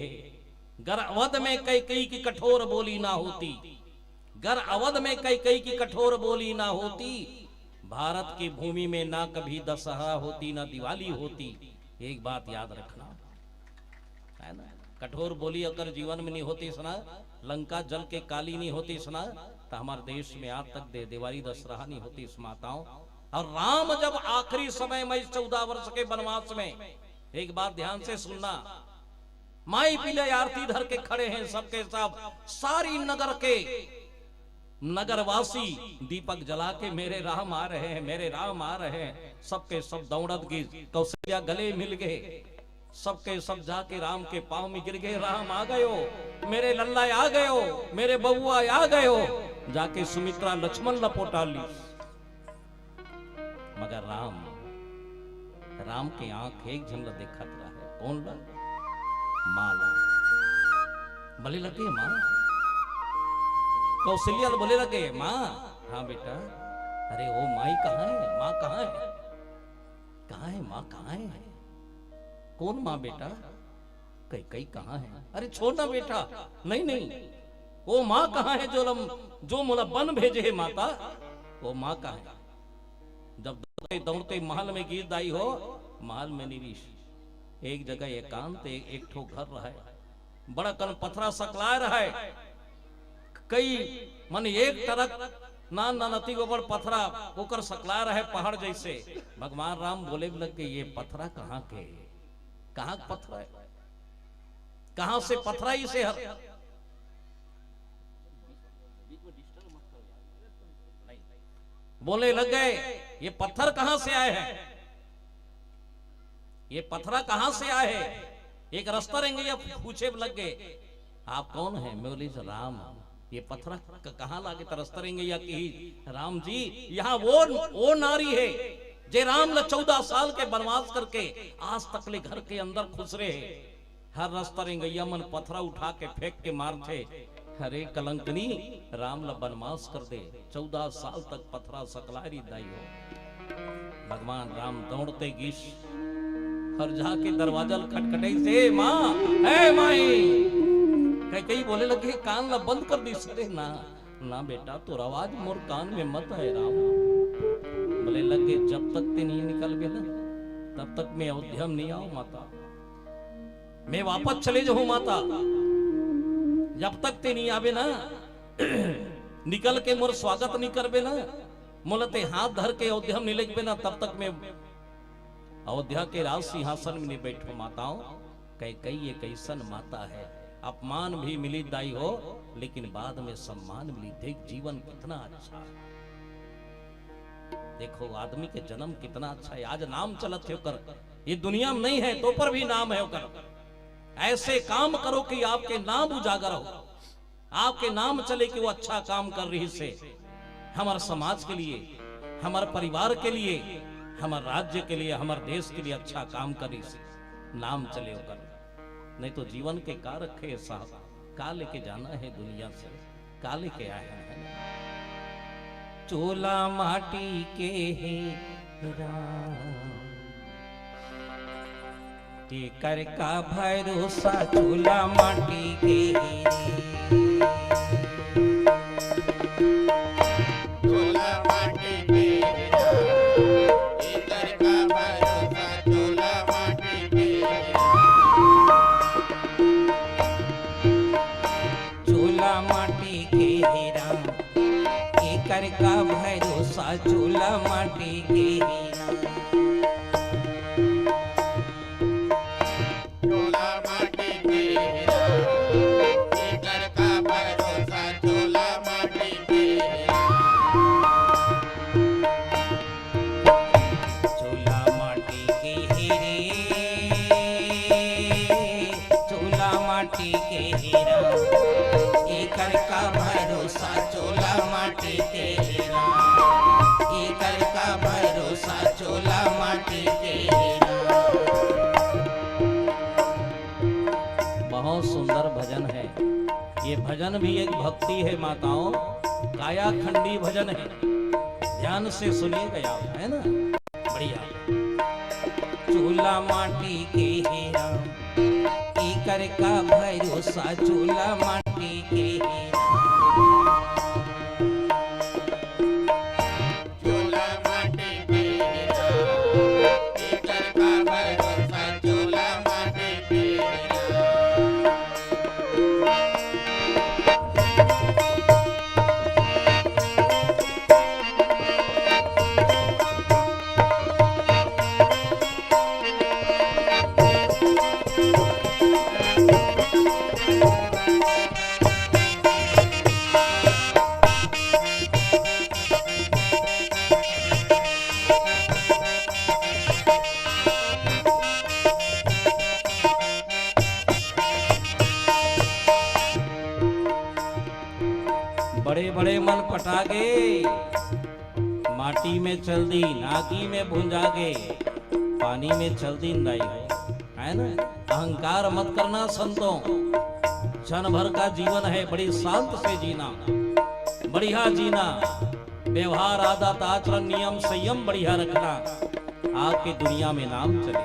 गर अवध में कई कई की कठोर बोली ना होती, गर अवध में कई कई की कठोर बोली ना होती, भारत की भूमि में ना कभी दशहरा होती ना दिवाली होती। एक बात याद रखना है ना, कठोर बोली अगर जीवन में नहीं होती सुना, लंका जल के काली नहीं होती सुना, तो हमारे देश में आज तक दिवाली दशहरा नहीं होती माताओं। और राम जब आखिरी समय में 14 वर्ष के वनवास में एक बात ध्यान से सुनना, माई पीले आरती धर के खड़े हैं सबके सब, सारी नगर के नगरवासी दीपक जला के मेरे राम आ रहे हैं, मेरे राम आ रहे हैं। सबके सब दौड़त गई, कौशल्या गले मिल गए, सबके सब जाके राम के पांव में गिर गए, राम आ गए हो, मेरे लल्ला आ गए हो, मेरे बउआ आ गए हो। जाके सुमित्रा लक्ष्मण लपोटा ली, मगर राम के आंख एक झमला देखत रहा। कौन ला? माँ ला। बोले लगे माँ, कौशल्या बोले लगे माँ। हाँ बेटा। अरे ओ माई कहाँ है, माँ कहाँ है, कहाँ है माँ, कहाँ है? कौन माँ बेटा? कई कई कहाँ है? अरे छोड़ना बेटा, नहीं नहीं, वो माँ कहाँ है जो मोला बन भेजे है माता, वो माँ कहाँ है? जब दौड़ते दौड़ते महल में गीत आई हो, महल में निरीश एक जगह एकांत एक ठो घर रहा है, बड़ा कन पथरा सकला रहा है, कई मन एक तरक नान नती गोबर पथरा होकर सकला रहे पहाड़ जैसे। भगवान राम बोले लग ये पथरा कहाँ के, कहाँ पथरा है, कहाँ से पथरा इसे हर बोले लग गए ये पत्थर कहां से आए हैं, ये पत्थरा कहां से आए हैं? एक रास्ता रहेंगे पूछे लग गए आप कौन है? मैं बोली राम। ये पत्थरा कहां लागे तरसता रहेंगे या कि राम जी यहाँ वो नारी है जे राम ल 14 साल के वनवास करके आज तक ले घर के अंदर खुश रहे। हर रास्ता रहेंगे मन पत्थरा उठा के फेंक के मारते, हरे कलंकनी राम ल वनवास कर दे, 14 साल तक पथरा सकलारी दाई हो। भगवान राम दौड़ते गीश हर जाके दरवाजा खटखटाई से माँ है माई, कई बोले लगे कान ला बंद कर दी। अरे ना ना बेटा तोर आवाज मोर कान में मत है राम। बोले लगे जब तक ते नहीं निकल गए ना तब तक मैं अयोध्या में नहीं आऊं माता, मैं वापस चले जाऊं माता, जब तक ते नहीं आवे ना निकल के मोर स्वागत नहीं करबे ना, मोलते हाथ धर के अयोध्या में नहीं लगबे ना, तब तक मैं अयोध्या के राज सिंहासन में नहीं बैठो। माताओं कई ये कैसन माता है, अपमान भी मिली दाई हो लेकिन बाद में सम्मान मिली। देख जीवन कितना अच्छा है, देखो आदमी के जन्म कितना अच्छा है। आज नाम चलत है कर, ये दुनिया में नहीं है तो पर भी नाम है कर। ऐसे काम करो कि आपके नाम उजागर हो, आपके नाम चले कि वो अच्छा काम कर रही से, हमारे समाज के लिए, हमारे परिवार के लिए, हमारे राज्य के लिए, हमारे देश के लिए अच्छा काम करी से नाम चले होकर। नहीं तो जीवन के का रखे साहब, का लेके जाना है दुनिया से, का लेके आया है। चोला माटी के है राम, कर का भरोसा चोला माटी के चोला माटी के कर का भरोसा चोला माटी के, चोला माटी के है राम, कर का भरोसा चोला माटी के है राम। चोला माटी के कर का भरोसा चोला माटी के, चोला माटी के है रे, चोला माटी के है राम, कर का भरोसा चोला माटी के है राम, कर का भरोसा चोला माटी के है राम। बहुत सुंदर भजन है ये, भजन भी एक भक्ति है माताओं, काया खंडी भजन है, ध्यान से सुनिएगा आप, है ना, बढ़िया। चोला माटी के है राम, कर का भरोसा चोला माटी के है राम। चोला माटी के कर का भरोसा चोला माटी के, पटा गे, माटी में चल दी नाकी में भुंजा गे, पानी में चल दी नाई हो, है ना। अहंकार मत करना संतों, क्षण भर का जीवन है, बड़ी शांत से जीना, बढ़िया जीना, व्यवहार आदत आचरण नियम संयम बढ़िया रखना, आपकी दुनिया में नाम चले,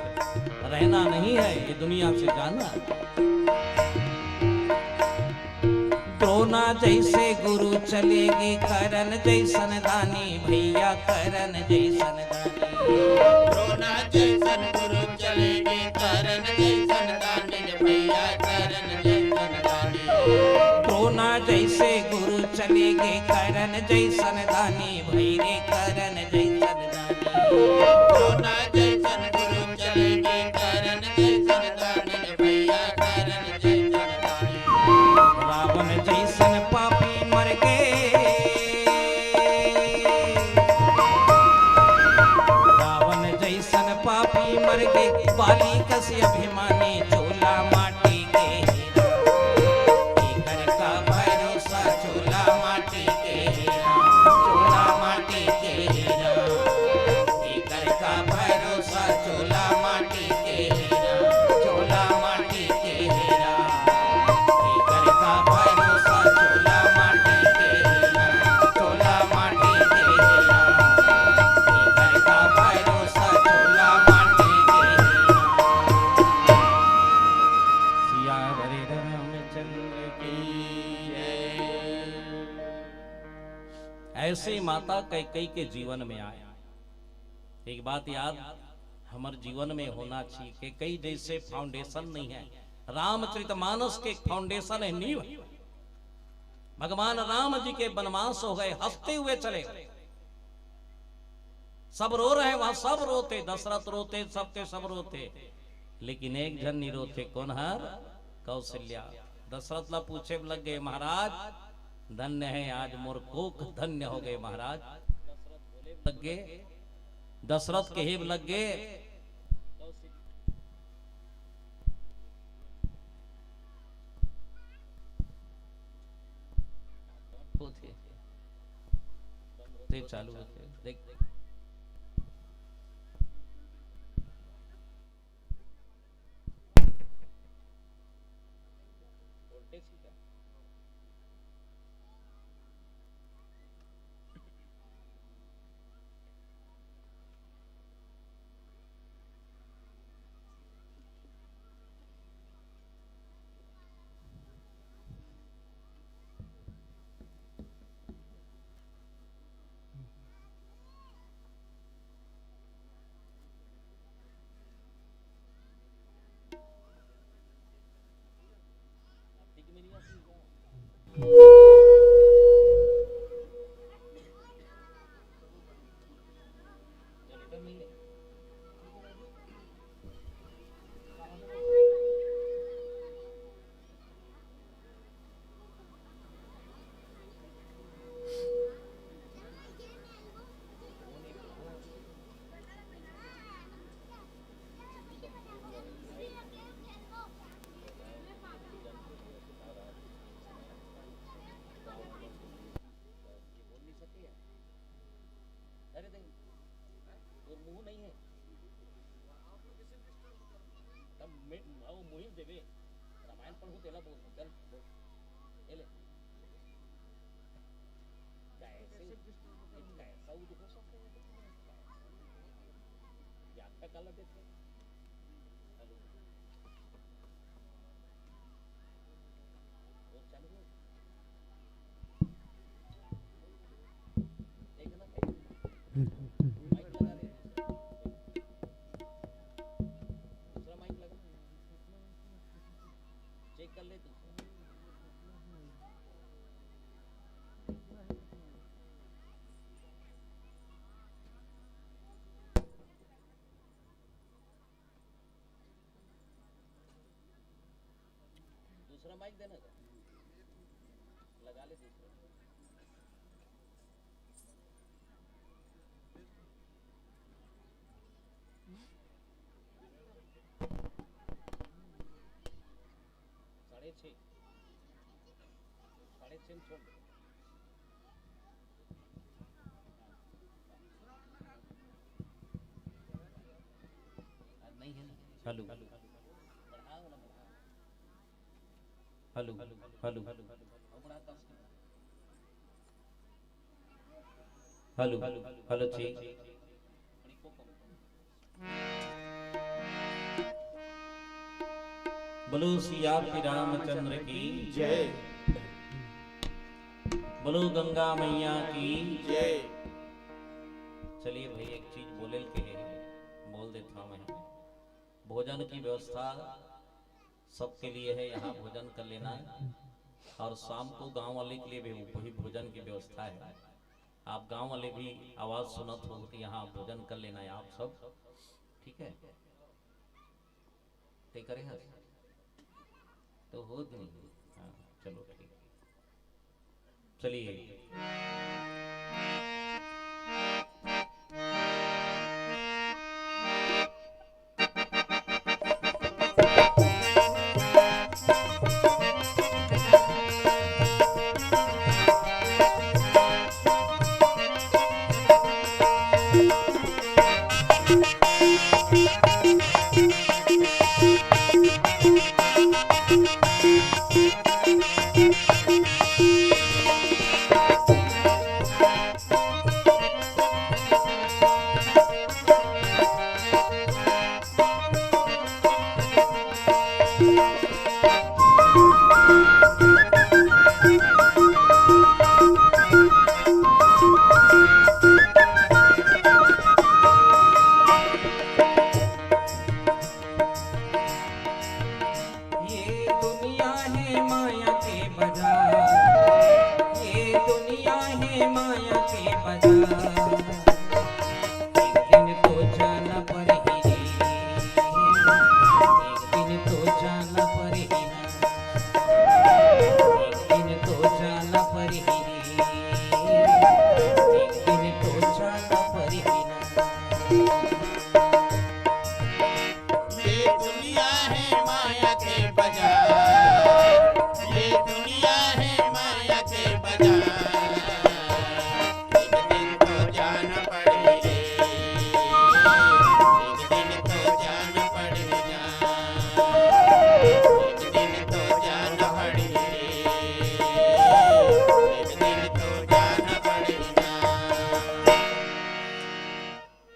रहना नहीं है ये दुनिया से जाना। द्रोणा जैसे गुरु चलेगी, करण जैसन दानी भैया, करण जैसन दानी। द्रोणा जैसन गुरु चलेगी, करण जैसन दानी भैया, करण जैसन दानी। द्रोणा जैसे गुरु चलेगी, करण जैसन दानी भैरे, करण जैसन दानी। द्रोणा जैसन गुरु चलेगी, करण जैसन दानी भैया, करण जैसन दानी। रावण जैसन पापी मर गए, रावण जैसन पापी मर गए, बाली कसी अभिमानी चोला माटी के हीरा, एकर का भरोसा चोला माटी के हीरा, चोला माटी के हीरा, एकर का भरोसा चोला माटी के हीरा, चोला माटी के हीरा, एकर का भरोसा चोला माटी के हीरा, चोला माटी के हीरा, एकर का भरोसा चोला माटी के हीरा। सिया हरे रामचंद्र की जय। ऐसे माता कैकेयी के जीवन में आया। एक बात याद हमारे जीवन में होना चाहिए, कैकेयी जैसे फाउंडेशन नहीं है, रामचरितमानस के फाउंडेशन है, नींव है। भगवान राम जी के वनवास हो गए, हंसते हुए चले गए, सब रो रहे वहां, सब रोते, दशरथ रोते, सबके सब रोते, लेकिन एक जन नहीं रोते, कौन हर कौशल्या। दशरथ ला पूछे लग गए, महाराज धन्य है आज मोर कोख धन्य हो गए महाराज। लग गए दशरथ के हेब लग गए, चालू होते देख दूसरा माइक देना था, लगा ले दूसरा। साढ़े छः छोड़ दो। Hello hello hello hello hello ठीक। बोलो सिया रामचंद्र की जय बोलो गंगा मैया की। जय। चलिए भाई एक चीज बोले के बोल देता हूं मैं। भोजन की व्यवस्था सबके लिए है, यहाँ भोजन कर लेना है। और शाम को गांव वाले के लिए भी वही भोजन की व्यवस्था है। आप गांव वाले भी आवाज सुनत हो तो यहाँ भोजन कर लेना है आप सब, ठीक है? ते करे हर तो हो नहीं। हाँ चलो ठीक है, चलिए।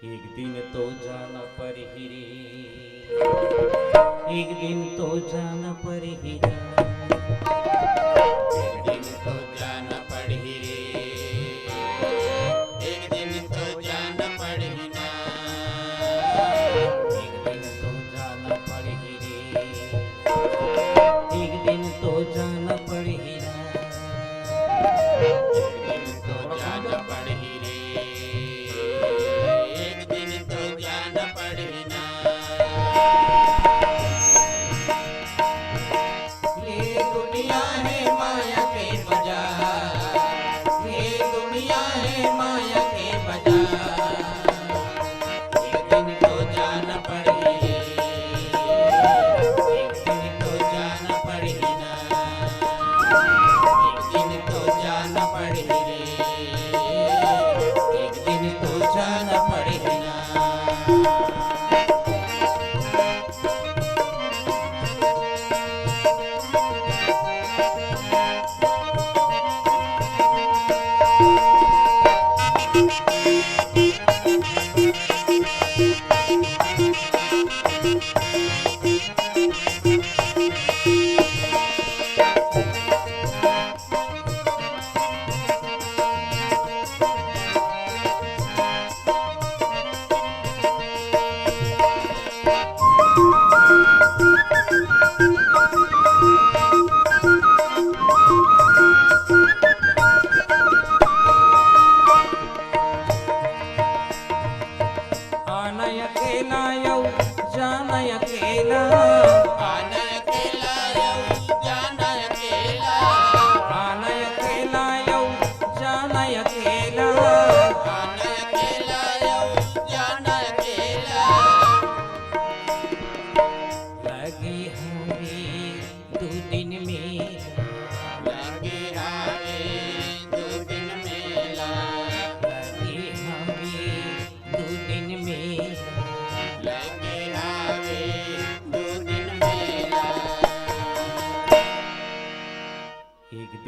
एक दिन तो जाना पड़ी रे, एक दिन तो जाना पड़ी रे, एक दिन तो जाना पड़ी ना, एक दिन तो जाना पड़ी रे, एक दिन तो जाना पड़ी ना, एक दिन तो जाना पड़ी रे, एक दिन तो जाना पड़ी ना। ये दुनिया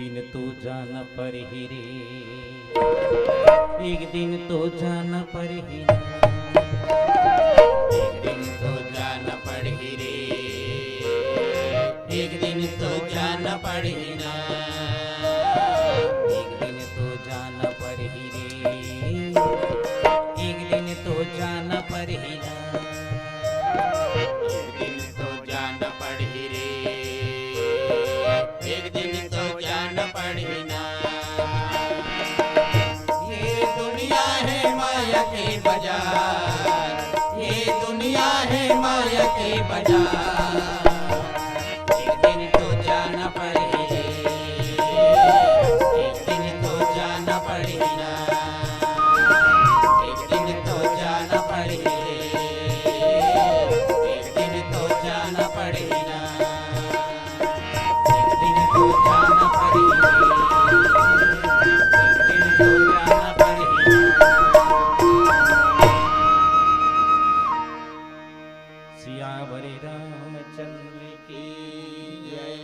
दिन तो जाना पर ही रे, एक दिन तो जाना पर ही रे, एक दिन तो जाना पड़ी रे, एक दिन तो जाना पड़ी ना, एक दिन तो जाना पर ही रे, एक दिन तो जाना पर ही ना, एक दिन तो जाना पड़ी रे, एक दिन तो जाना पड़ी ना। ये दुनिया है माया के बाजार, ये दुनिया है माया के बाजार, एक दिन तो जाना पड़ी रे, एक दिन तो जाना पड़ी ना, एक दिन तो जाना पड़ी रे, एक दिन तो जाना पड़ी ना, एक दिन तो जाना पड़ी रे, एक दिन तो जाना पड़ी ना। सियावर रामचंद्र की जय।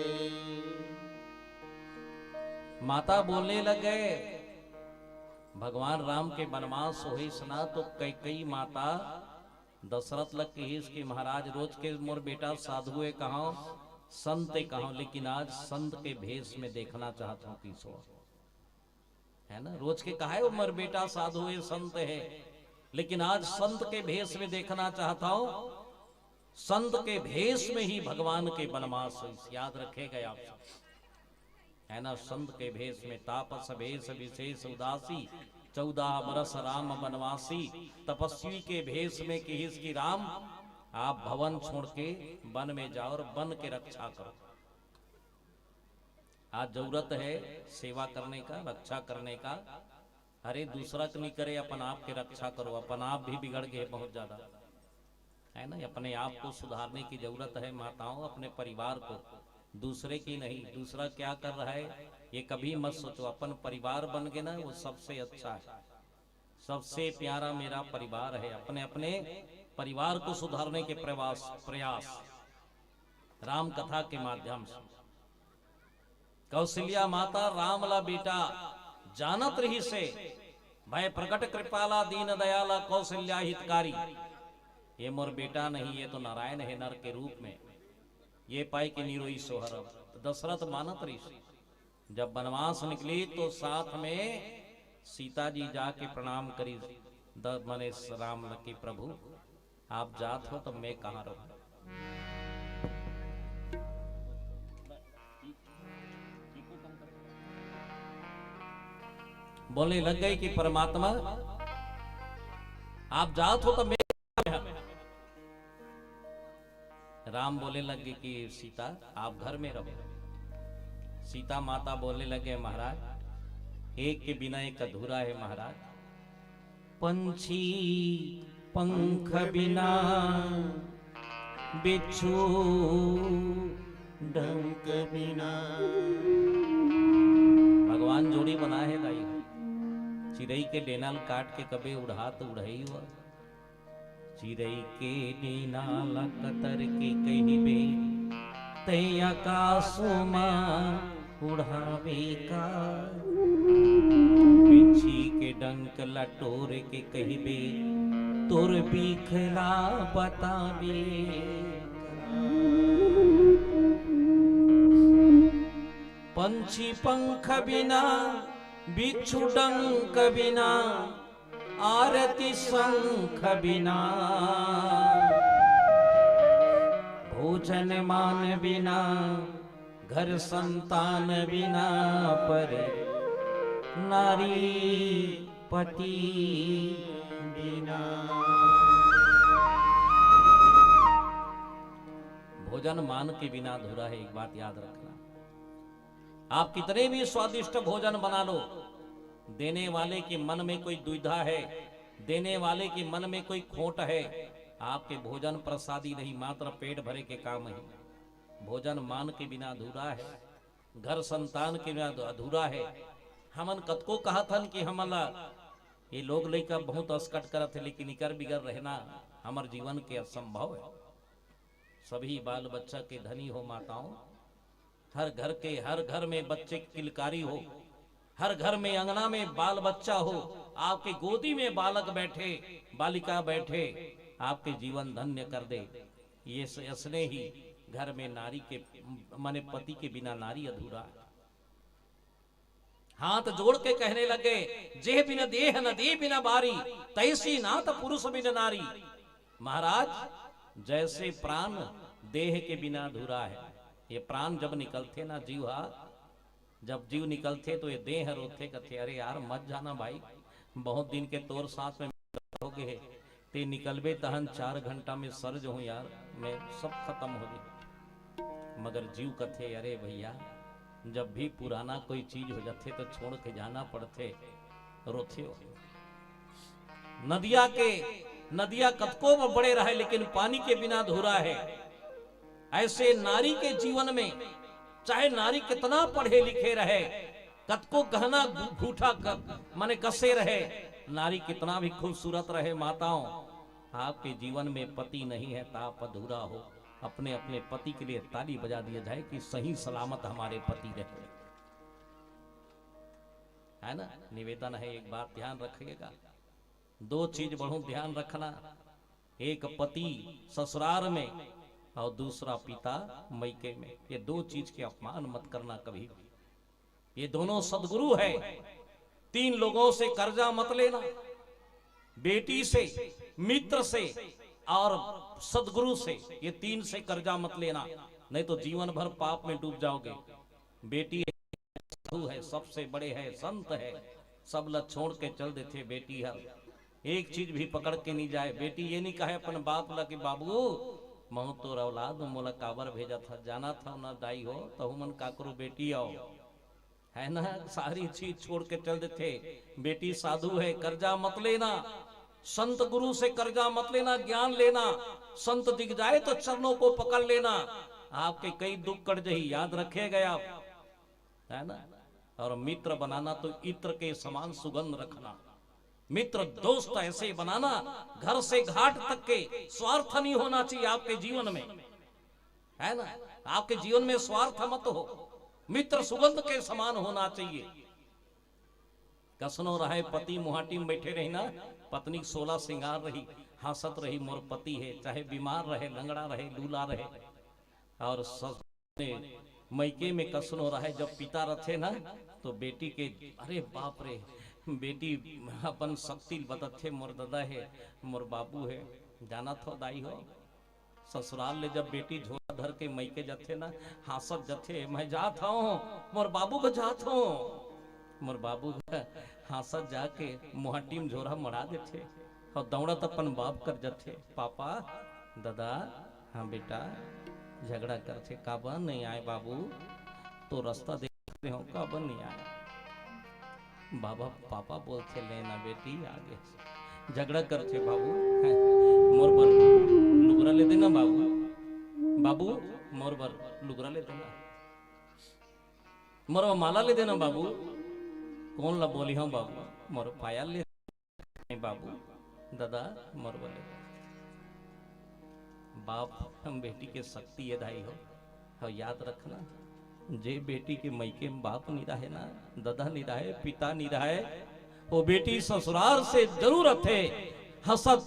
माता बोलने लग गए, भगवान राम के वनवास होई सुना तो कई माता दशरथ लग के इसकी महाराज रोज के मोर बेटा साधुए कहा संत कहा, लेकिन आज संत के भेष में देखना चाहता हूँ किसो, है ना। रोज के कहा है उमर बेटा साधु है संत है, लेकिन आज संत के भेष में देखना चाहता हूं। संत के भेष में ही भगवान के वनवास याद रखेगा आप, है ना। संत के भेष में तापस भेष विशेष उदासी, 14 बरस राम वनवासी, तपस्वी के भेष में कि इसकी राम आप भवन छोड़ के वन में जाओ और वन के रक्षा करो। आज जरूरत है सेवा करने का, रक्षा करने का। अरे दूसरा नहीं करे, अपन आप के रक्षा करो। अपन आप भी बिगड़ गए बहुत ज्यादा, है ना। अपने आप को सुधारने की जरूरत है माताओं, अपने परिवार को, दूसरे की नहीं। दूसरा क्या कर रहा है ये कभी मत सोचो। अपन परिवार बन गए ना, वो सबसे अच्छा है, सबसे प्यारा मेरा परिवार है। अपने अपने परिवार को सुधारने के प्रयास राम कथा के माध्यम से। कौशल्या माता रामला बेटा जानत रही से, भय प्रकट कृपाला दीन दयाला कौशल्या हितकारी। ये मोर बेटा नहीं, ये तो नारायण है नर के रूप में। ये पाई के निरोई सोहर। तो दशरथ मानत रही से, जब वनवास निकली तो साथ में सीता जी जाके प्रणाम करी। मने राम लकी प्रभु आप जात हो तो मैं कहाँ रहूं। बोले लग गई कि परमात्मा आप जात हो तो मैं। राम बोले लगे कि सीता आप घर में रहो। सीता माता बोलने लगे महाराज एक के बिना एक अधूरा है महाराज। पंछी पंख बिना बिच्छू डंक बिना। भगवान जोड़ी बनाए है दाई। चिड़ई के डेनाल काट के कबे उड़ा तो उड़ाई हुआ। चिड़ई के डेनाल कतर के कहिबे ते आकाशों में उड़ावे का। पिछी के डंक लटोर के कहिबे तोर बिखला बतावे। पंछी पंख बिना बिच्छू डंक बिना आरती शंख बिना। भोजन मान बिना घर संतान बिना पर नारी पति बिना। भोजन मान के बिना अधूरा है। एक बात याद रखना, आप कितने भी स्वादिष्ट भोजन बना लो, देने वाले के मन में कोई दुविधा है, देने वाले के मन में कोई खोट है, आपके भोजन प्रसादी नहीं, मात्र पेट भरे के काम है। भोजन मान के बिना अधूरा है, घर संतान के बिना अधूरा है। हमन कतको कहा था कि हमला ये लोग लेकर बहुत अस्कट करत है, लेकिन इकर बिगर रहना हमार जीवन के असंभव है। सभी बाल बच्चा के धनी हो माताओं, हर घर में बच्चे की किलकारी हो, हर घर में अंगना में बाल बच्चा हो, आपके गोदी में बालक बैठे, बालिका बैठे, आपके जीवन धन्य कर दे। ये इसने ही घर में नारी के माने पति के बिना नारी अधूरा है। हाथ जोड़ के कहने लगे, जे बिन देह न दे बिना बारी, तैसी नाथ पुरुष बिन नारी। महाराज, जैसे प्राण देह के बिना अधूरा है, ये प्राण जब निकलते ना जीवा, जब जीव निकलते तो ये देह रोते कहते, अरे यार मत जाना भाई, बहुत दिन के तोर साथ में हो गए ते निकलबे तहन 4 घंटा में सर्ज हूं यार, मैं सब खत्म हो गई। मगर जीव कथे, अरे भैया जब भी पुराना कोई चीज हो जाते तो छोड़ के जाना पड़ते, रोथे हो। नदिया कतको में बड़े रहे लेकिन पानी के बिना अधूरा है। ऐसे नारी के जीवन में चाहे नारी कितना पढ़े लिखे रहे, कतको गहना घूठा माने कसे रहे, नारी कितना भी खूबसूरत रहे, माताओं आपके जीवन में पति नहीं है तो आप अधूरा हो। अपने अपने पति के लिए ताली बजा दिया जाए कि सही सलामत हमारे पति रहे, है ना। निवेदन है, एक बात ध्यान रखिएगा, 2 चीज बढ़ो ध्यान रखना, एक पति ससुराल में और दूसरा पिता मैके में। ये 2 चीज के अपमान मत करना कभी भी। ये दोनों सदगुरु है। 3 लोगों से कर्जा मत लेना, बेटी से, मित्र से और सदगुरु से। ये 3 से कर्जा मत लेना, नहीं तो जीवन भर पाप में डूब जाओगे। बेटी है, साधु है, सबसे बड़े है, संत है, सब लत छोड़ के चल देते। बेटी है, एक चीज भी पकड़ के नहीं जाए। बेटी ये नहीं कहे अपन बाप ला कि बाबू महू तो औलाद मोला काबर भेजा था, जाना था ना दाई हो तो मन का करो बेटी आओ, है ना। सारी चीज छोड़ के चल देते। बेटी साधु है, कर्जा मत लेना, संत गुरु से कर्जा मत लेना, ज्ञान लेना। संत दिख जाए तो चरणों को पकड़ लेना, आपके कई दुख कट जाही, याद रखेगा आप, है ना। और मित्र बनाना तो इत्र के समान सुगंध रखना। मित्र दोस्त ऐसे बनाना, घर से घाट तक के स्वार्थ नहीं होना चाहिए आपके जीवन में, है ना। आपके जीवन में स्वार्थ मत हो, मित्र सुगंध के समान होना चाहिए। कसनो रहे पति मुहाटी में बैठे रही ना, पत्नी 16 श्रृंगार रही, हंसत रही, मोर पति है, चाहे बीमार रहे, लंगड़ा रहे, लूला रहे। और मैके में कसनो रहे, जब पिता रथे ना तो बेटी के, अरे बाप रे, बेटी अपन शक्ति बतथे, मोर दादा है, मोर बाबू है, जाना थो दाई हो। ससुराल ले जब बेटी झोला धर के मैके जाते ना, हंसत जाते, मैं जात हूँ मोर बाबू को जात हूँ, मोर बाबू हंसत जाके मुहाटी में झोरा मरा देते और दौड़त अपन बाप कर जाते, पापा दादा हाँ बेटा, झगड़ा करते, काबर नहीं आए बाबू, तो रास्ता देखते हो काबर नहीं आए। बाबा पापा बोलते, लेना बेटी आगे, झगड़ा करते बाबू, मोर बर लुगरा ले देना बाबू, बाबू मोर बर लुगरा ले देना, मोर माला ले देना बाबू। कौन ला बोली हूँ बाबू, मोर पायल ले बाबू, दादा मोर बोले। बाप हम बेटी के शक्ति ये दाई हो, याद रखना, जे बेटी के मैके में बाप नहीं रहे ना, दादा नहीं रहे, पिता नहीं रहे, वो बेटी ससुराल से जरूरत है हसत,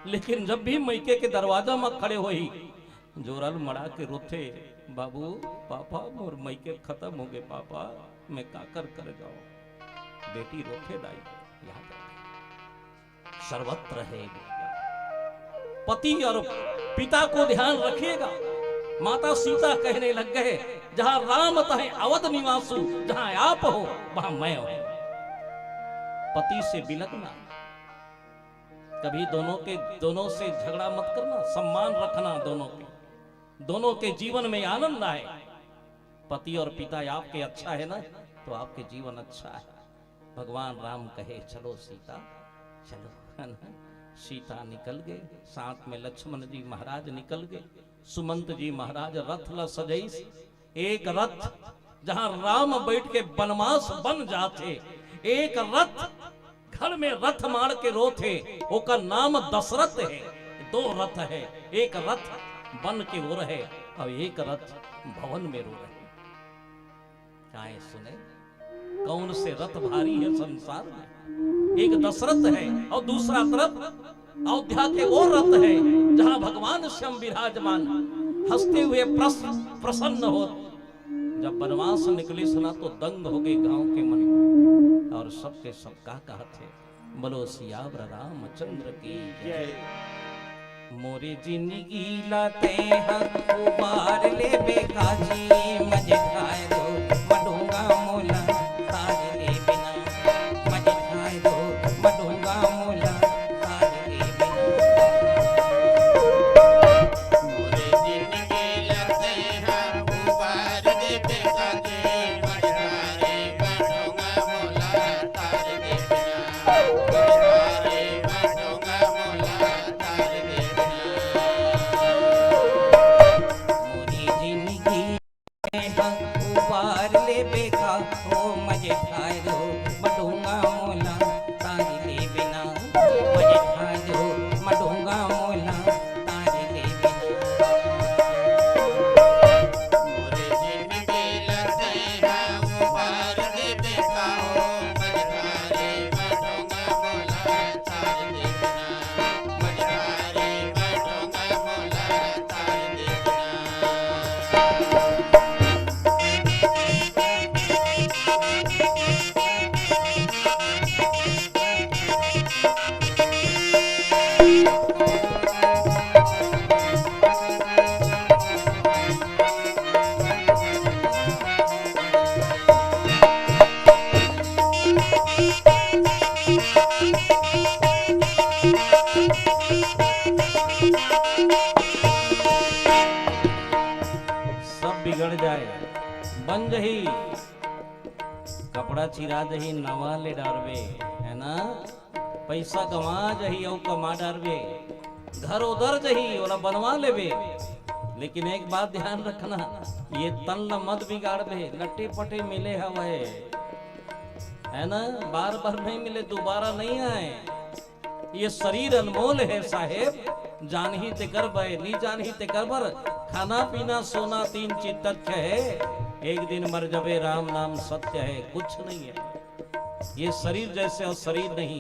लेकिन जब भी मैके के दरवाजा में खड़े होई जोरल मड़ा के रोते, बाबू पापा मोर मैके खत्म हो गए, पापा मैं काकर कर जाऊं। बेटी रोते दाई, याद रखे सर्वत्र है। पति और पिता को ध्यान रखिएगा। माता सीता कहने लग गए, जहां राम तहे अवध निवासु, जहां आप हो वहां मैं हूं। पति से बिलकना, कभी दोनों से झगड़ा मत करना, सम्मान रखना दोनों के जीवन में आनंद आए। पति और पिता आपके अच्छा है ना, तो आपके जीवन अच्छा है। भगवान राम कहे चलो सीता चलो, है ना। सीता निकल गए, साथ में लक्ष्मण जी महाराज निकल गए, सुमंत जी महाराज रथ ल सजई, एक रथ जहां राम बैठ के बनवास बन जाते, एक रथ घर में रथ मार के रोथे, ओका नाम दशरथ है। 2 रथ है, एक रथ बन के हो रहे और एक रथ भवन में रो रहे। काहे सुने, कौन से रथ भारी है संसार में। एक दशरथ है और दूसरा तरफ अयोध्या के वो रथ है जहां भगवान स्वयं विराजमान हंसते हुए प्रसन्न हो। जब वनवास निकले सुना तो दंग हो गए गांव के मन, और सबके सब का कहते बोलो सियावर रामचंद्र की जय। मोरे जिंदगी लाते हैं उबार ले बेकाजी, मजे खाए दो मडूंगा मोला ताज ले बिना, मजे खाए दो मडूंगा मोला ताज ले बिना। मोरे जिंदगी लाते हैं उबार ले बेकाजी, मजे खाए मडूंगा मोला ताज ले बिना, मजे खाए मडूंगा मोला ताज ले बिना। उबार ले बेका हो मजे खाए दो मडूंगा मोला ताज ले बिना, मजे खाए दो मडूंगा मोला ताज ले बिना। मोरे जिंदगी लाते हैं उबार ले बेका हो, मजे खाए मडूंगा मोला ताज ले बिना, मजे खाए मडूंगा मोला ताज ले बिना। सब बिगड़ जाए बन जही, कपड़ा चिरा जही नवा ले डारवे है ना, पैसा कमा जही और कमा डारवे, घर उधर जही और बनवा लेवे। लेकिन एक बात ध्यान रखना, ये तन मत बिगाड़वे, लट्टे पटे मिले हवे है ना, बार बार नहीं मिले, दोबारा नहीं आए। ये शरीर अनमोल है साहेब, जान ही ते कर बे नी जान ही ते कर बर, खाना पीना सोना तीन चीज तथ्य है, एक दिन मर जबे राम नाम सत्य है, कुछ नहीं है। ये शरीर जैसे और शरीर नहीं,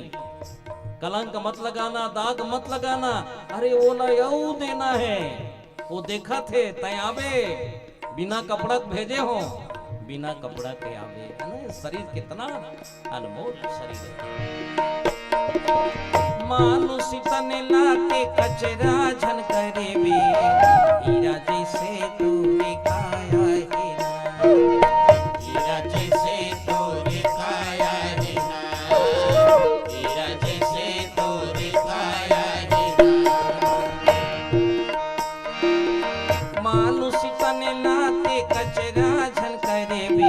कलंक मत लगाना, दाग मत लगाना, अरे वो लयऊ देना है, वो देखा थे तय आवे, बिना कपड़ा भेजे हो, बिना कपड़ा के आवे है ना। शरीर कितना अनमोल शरीर है। मानुष तने लाके कचरा झन करे बे, हीरा जैसे तू दिखाया है ना, हीरा जैसे तोरे काया है ना, हीरा जैसे तोरे काया है ना। मानुष तने लाके कचरा झन करे बे,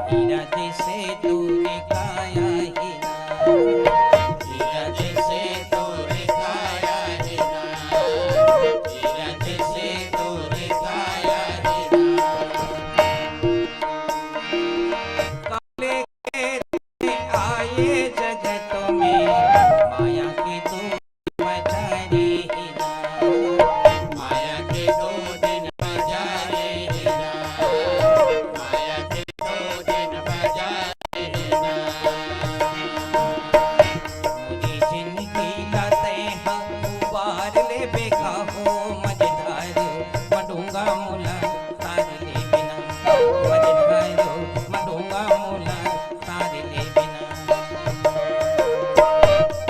हीरा जैसे तू दिखाया है ना, हीरा जैसे तोरे काया है ना, हीरा जैसे तोरे काया है ना। काले के आए जगत में, माया के दो बजारे ना, माया के दो दिन बजारे है ना, माया के दो दिन बजारे है ना। मुझे जिंदगी लाते हम उबार ले बेका हो, मजेदार मडूंगा मोला ताज ले बिना, मजेदार मडूंगा मोला ताज ले बिना।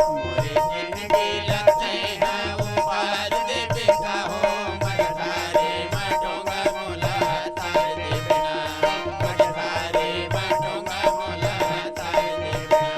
मोरे जिंदगी लगते हैं उबार दे बेका हो, मजधारे मडोंगा मोला तार दे बिना, मजधारे मडोंगा मोला तार दे बिना।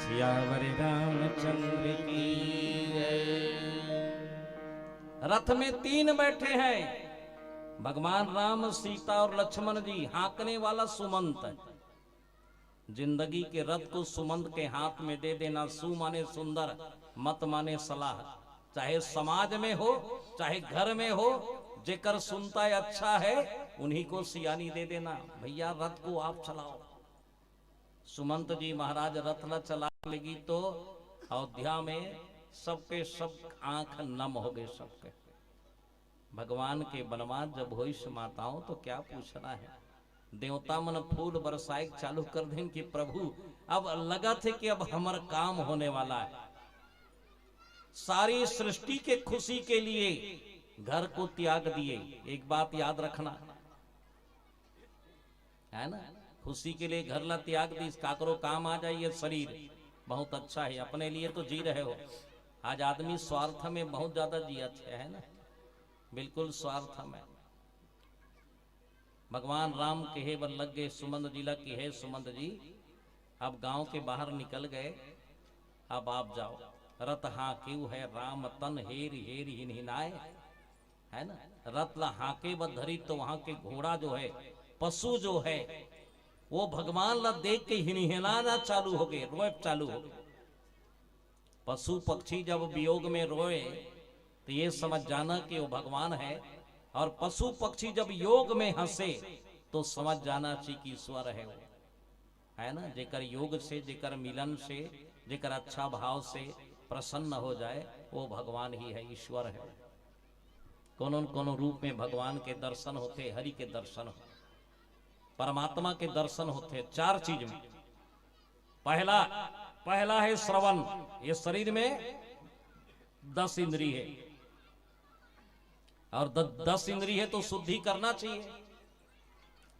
सियावर रामचंद्र की जय। रथ में तीन बैठे हैं, भगवान राम, सीता और लक्ष्मण जी हाँकने वाला सुमंत है। जिंदगी के रथ को सुमंत के हाथ में दे देना। सु माने सुंदर, मत माने सलाह। चाहे समाज में हो चाहे घर में हो, जेकर सुनता है अच्छा है उन्हीं को सियानी दे देना। भैया रथ को आप चलाओ। सुमंत जी महाराज रथ न चला लेगी तो अयोध्या में सबके सब आंख नम हो गए सबके। भगवान के वनवास जब होई माताओं तो क्या पूछना है। देवता मन फूल बरसाए चालू कर दें कि प्रभु अब लगा थे कि अब हमारा काम होने वाला है। सारी सृष्टि के खुशी के लिए घर को त्याग दिए। एक बात याद रखना है ना, खुशी के लिए घर ला त्याग दी, काकरो काम आ जाए ये शरीर बहुत अच्छा है, अपने लिए तो जी रहे हो। आज आदमी स्वार्थ में बहुत ज्यादा जिया है ना, बिल्कुल स्वार्थ में। भगवान राम कहे बर लग गए सुमंत जी लग की है सुमंत जी अब गांव के बाहर निकल गए, अब आप जाओ। रथ हाँ क्यों है राम तन हेर हेर हिनाए, है ना। रथ ला हाके बधरी तो वहां के घोड़ा जो है, पशु जो है वो भगवान ला देख के हिनहिनाना चालू हो गए, रोए चालू हो गए। पशु पक्षी जब वियोग में रोए तो ये समझ जाना कि वो भगवान है, और पशु पक्षी जब योग में हंसे तो समझ जाना चाहिए कि ईश्वर है वो, है ना। जेकर योग से, जेकर मिलन से, जेकर अच्छा भाव से प्रसन्न हो जाए वो भगवान ही है, ईश्वर है। कोनो कोनो रूप में भगवान के दर्शन होते, हरि के दर्शन होते, परमात्मा के दर्शन होते चार चीज में। पहला है श्रवण। ये शरीर में 10 इंद्रिय है और 10 इंद्रिय है तो शुद्धि करना चाहिए।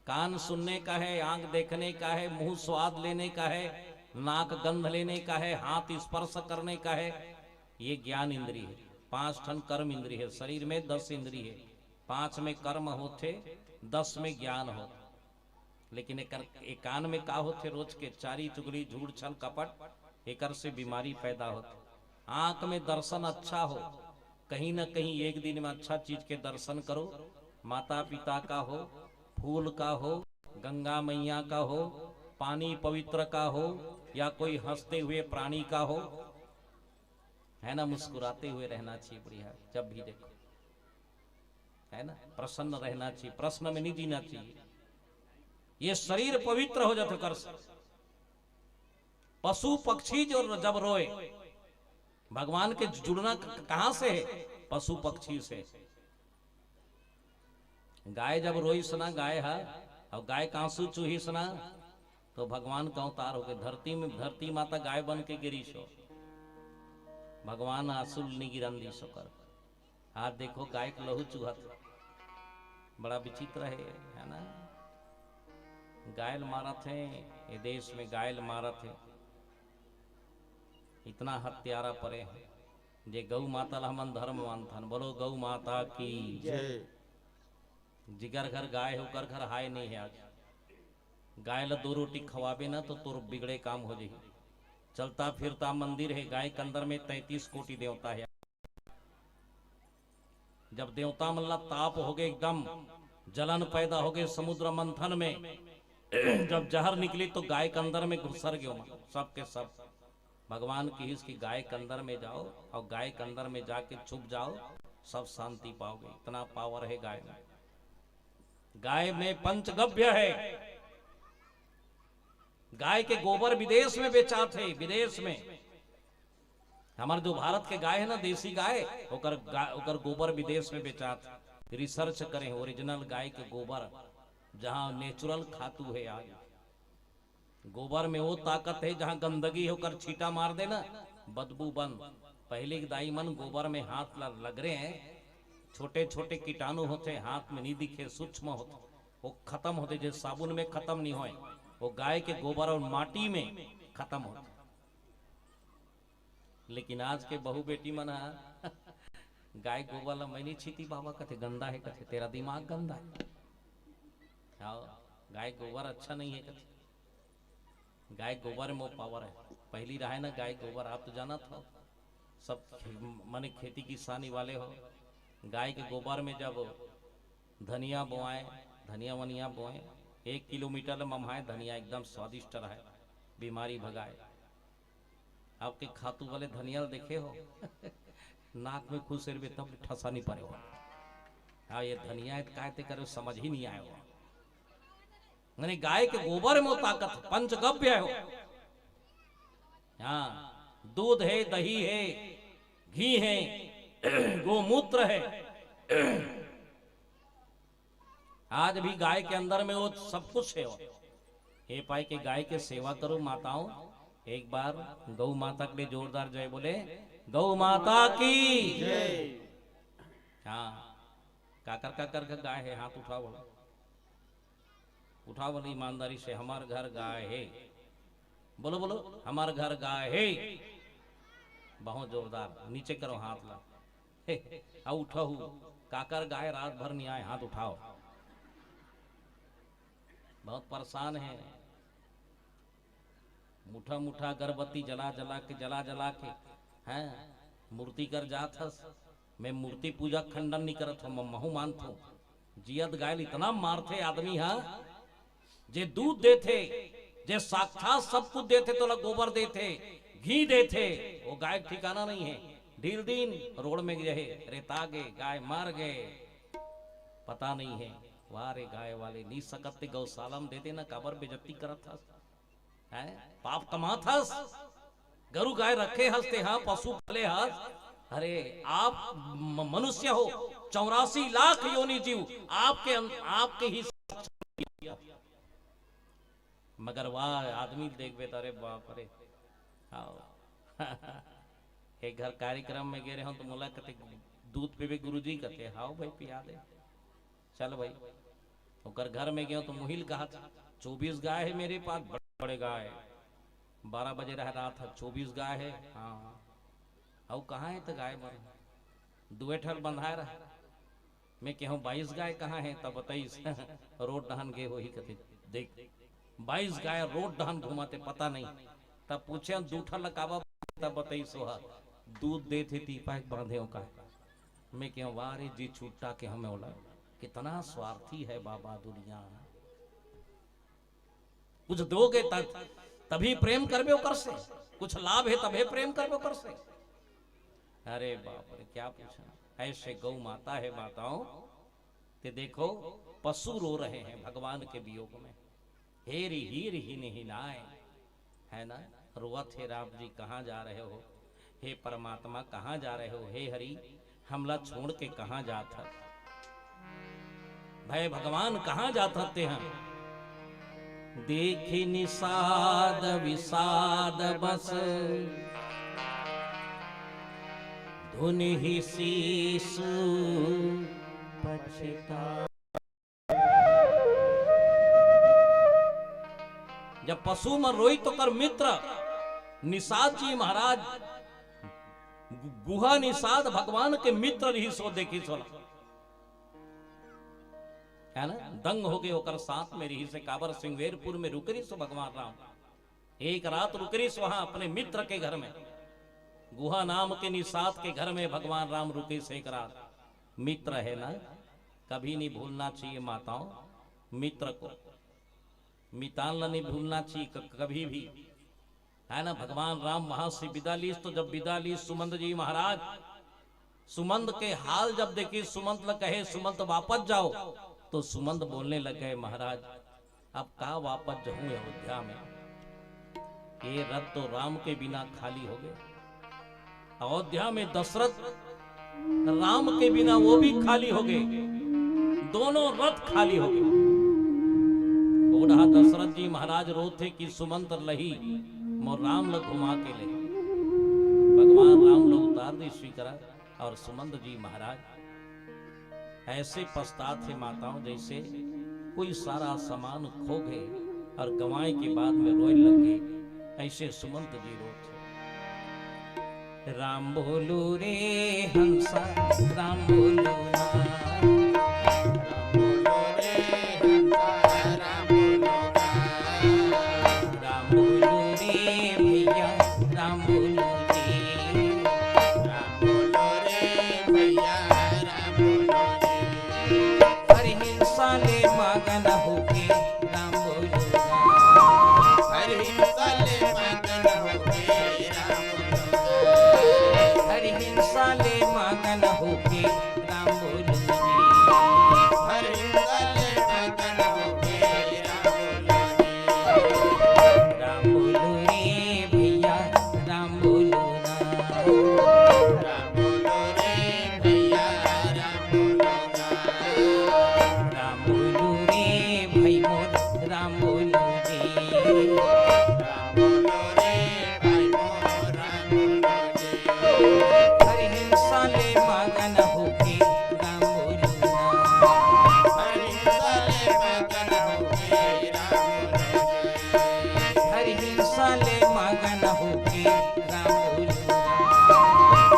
कान सुनने का है, आंख देखने का है, मुंह स्वाद लेने का है, नाक गंध लेने का है, हाथ स्पर्श करने का है, ये ज्ञान इंद्रिय है। 5 ठन कर्म इंद्रिय है। शरीर में 10 इंद्रिय है, 5 में कर्म होते, 10 में ज्ञान होते। लेकिन एक कान में का होते रोज के चारी चुगली झूठ छल कपट, एकर से बीमारी पैदा होती। आंख में दर्शन अच्छा हो, कहीं ना कहीं एक दिन में अच्छा चीज के दर्शन करो, माता पिता का हो, फूल का हो, गंगा मैया का हो, पानी पवित्र का हो, या कोई हंसते हुए प्राणी का हो, है ना। मुस्कुराते हुए रहना चाहिए बढ़िया, जब भी देखो, है ना। प्रसन्न रहना चाहिए, प्रश्न में नहीं जीना चाहिए। ये शरीर पवित्र हो जाते कर। पशु पक्षी जो जब रोए, भगवान के जुड़ना कहां से है? पशु पक्षी से। गाय जब रोई सुना, गाय है और गाय कांसू चूही सुना तो भगवान का अवतार हो गए। धरती में धरती माता गाय बन के गिरी सो, भगवान आंसू निगिरन दी सो कर। आज देखो गाय के लहू चूहत, बड़ा विचित्र है ना। गायल मारा थे ये देश में, गायल मारा थे, इतना हत्यारा परे है। जे गौ माता ला हमन धर्म मानथन, बोलो गौ माता की जय। जिगर घर गाय है ओकर घर हाय नहीं है। आज गाय ला 2 रोटी खवाबे ना तो तोर बिगड़े काम हो जाए। चलता फिरता मंदिर है, गाय के अंदर में 33 कोटि देवता है। जब देवता मल्ला ताप हो गए, एकदम जलन पैदा हो गए समुद्र मंथन में, जब जहर निकली तो गाय के अंदर में घुसर गए सब के सब। भगवान की इसकी गाय के अंदर में जाओ और गाय के अंदर में जाके छुप जाओ, सब शांति पाओगे। इतना पावर है गाय में। गाय में पंचगव्य है। गाय के गोबर विदेश में बेचा थे, विदेश में। हमारे जो भारत के गाय है ना, देसी गाय, ओकर गोबर विदेश में बेचा था। रिसर्च करें, ओरिजिनल गाय के गोबर, जहां नेचुरल खातू है। आज गोबर में वो ताकत है, जहां गंदगी होकर छीटा मार देना बदबू बंद। पहले के दाई मन गोबर में हाथ लग रहे हैं, छोटे छोटे कीटाणु होते, हाथ में नहीं दिखे, सूक्ष्म होते, वो खत्म होते। जैसे साबुन में खत्म नहीं होए, वो गाय के गोबर और माटी में खत्म होते। लेकिन आज के बहू बेटी मन गाय गोबर ला मैं नहीं छीती बाबा, कथे गंदा है, कथे तेरा दिमाग गंदा है। गाय गोबर अच्छा नहीं है, कथे गाय गोबर में वो पावर है। पहली रहा ना गाय गोबर, आप तो जाना था, सब माने खेती किसानी वाले हो। गाय के गोबर में जब धनिया बोआए, धनिया वनिया बोए, 1 किलोमीटर ममहाए धनिया एकदम स्वादिष्ट रहे, बीमारी भगाए। आपके खातू वाले धनिया देखे हो नाक में खुश सिर तब ठसा नहीं पड़े हो। हाँ ये धनिया कहते करे समझ ही नहीं आए हो। मैंने गाय के गोबर में ताकत पंचगव्य हो। हाँ दूध है, दही है, घी है, गोमूत्र है। आज भी गाय के अंदर में वो सब कुछ है। हे पाई के गाय के सेवा करो माताओं। एक बार गौ माता के लिए जोरदार जय बोले, गौ माता की जय। हाँ काकर काकर का गाय है, हाथ उठाओ बोलो, उठाओ बोलो ईमानदारी से, हमार घर गाय है। बोलो बोलो हमार घर गाय है। बहुत जोरदार, नीचे करो हाथ ला। उठो काकर गाय रात भर नहीं आए, हाथ उठाओ। बहुत परेशान है। मुठा मुठा अगरबत्ती जला जला के हैं मूर्ति कर जात हस। मैं मूर्ति पूजा खंडन नहीं करत हूँ, महू मानत हूँ। जियत गाय इतना मारते आदमी हा जे दूध देते, जे साक्षात सब कुछ देते, तो गोबर देते, घी देते, वो गाय ठिकाना नहीं है। ढील दिन रोड में रहे, रेता गए, गाय मार गए, पता नहीं है। वारे गाय वाले नहीं सकते गौशाला में देते ना, काबर बेजती करत हस, है पाप कमात हस। गरु गाय रखे हंसते हाँ, पशु पले हंस। अरे आप मनुष्य हो, 84 लाख योनि जीव आपके ही, मगर वाह आदमी देख बे तारे बाप रे। एक घर कार्यक्रम में गए रहे तो मोला कहते दूध पीवे गुरुजी कहते, हाओ भाई पिया दे, चल भाई। ओकर घर में गया तो मुहिल कहा 24 गाय है मेरे पास, बड़े बड़े गाय। 12 बजे रह रहा था, 24 गाय है। हाँ और कहाँ है तो गाय मर दुएठल बंधाए रहा। मैं कहूँ 22 गाय कहाँ है, तब 23 रोड दहन गए हो ही कहते, देख 22 गाय रोड दहन घुमाते पता नहीं। तब पूछे दूठा लकावा, तब 23 दूध देते तीपा बांधे का। मैं क्यों वारे जी छूटा के हमें बोला, कितना स्वार्थी है बाबा दुनिया। कुछ दोगे तभी प्रेम करबे कर से, कुछ लाभ है तभी प्रेम करबे कर से। अरे बाप रे क्या पूछा। ऐसे गौ माता है माताओं, ते देखो पशु रो रहे हैं भगवान के वियोग में। हेरी हीर ही नहीं नाय, है ना। रोवत हे राम जी कहाँ जा रहे हो, हे परमात्मा कहाँ जा रहे हो, हे हरि हमला छोड़ के कहाँ जाता, भाई भगवान कहाँ जाते हैं। देखी निषाद विषाद बस, धुन ही शीश पछता। जब पशु में रोई तो कर मित्र निषाद जी महाराज, गुहा निषाद भगवान के मित्र ही सो देखी सोला, है ना। दंग हो गए होकर साथ में रही से काबर सिंगवेरपुर में रुकरी सो भगवान राम। एक रात रुकरी सो वहां अपने मित्र के घर में, गुहा नाम के निषाद के घर में भगवान राम रुके से एक रात। मित्र है ना, कभी नहीं भूलना चाहिए माताओं, मित्र को मितालना नहीं भूलना चाहिए कभी भी, है ना। भगवान राम वहां से विदा ली, तो जब विदा ली सुमंत जी महाराज, सुमंत के हाल जब देखी, सुमंत ल कहे सुमंत वापस जाओ, तो सुमंत बोलने लगे महाराज अब का वापस जाऊं अयोध्या में, ये रथ तो राम के बिना खाली हो गए। अयोध्या में दशरथ राम के बिना वो भी खाली हो गए, दोनों रथ खाली हो गए। बूढ़ा दशरथ जी महाराज रोते कि सुमंत लही मोर राम ल घुमा के ले। भगवान राम लोग उतार दी स्वीकारा, और सुमंत जी महाराज ऐसे पछतात थे माताओं, जैसे कोई सारा सामान खो गए और गंवाए के बाद में रोए लग गए। ऐसे सुमंत जी रोते, राम बोलो रे हंसा राम बोलो ना, राम बोलो रे हंसा राम बोलो ना, राम बोलो रे भैया राम बोलो रे, राम बोलो रे भैया राम बोलो रे। अरे हिंसा ले मगन होके राम बोलूगा, हर हिंसा ले मगन होके राम बोलूगा, हर हिंसा ले मगन होके राम बोलूगी, हर हिंसा ले मगन होके राम बोलूगी। राम बोलो रे भैया राम बोलो ना, राम बोलो रे भैया राम बोलो ना, राम बोलो रे भाई मोर राम बोलो रे, राम बोलो रे भाई मोर राम बोलो रे। हर हिंसा ले मगन होके राम बोलो ना, हर हिंसा ले मगन होके राम बोलो रे। हर हिंसा ले मगन होके राम बोलो ना,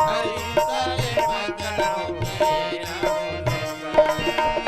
हर हिंसा ले मगन होके राम बोलो रे।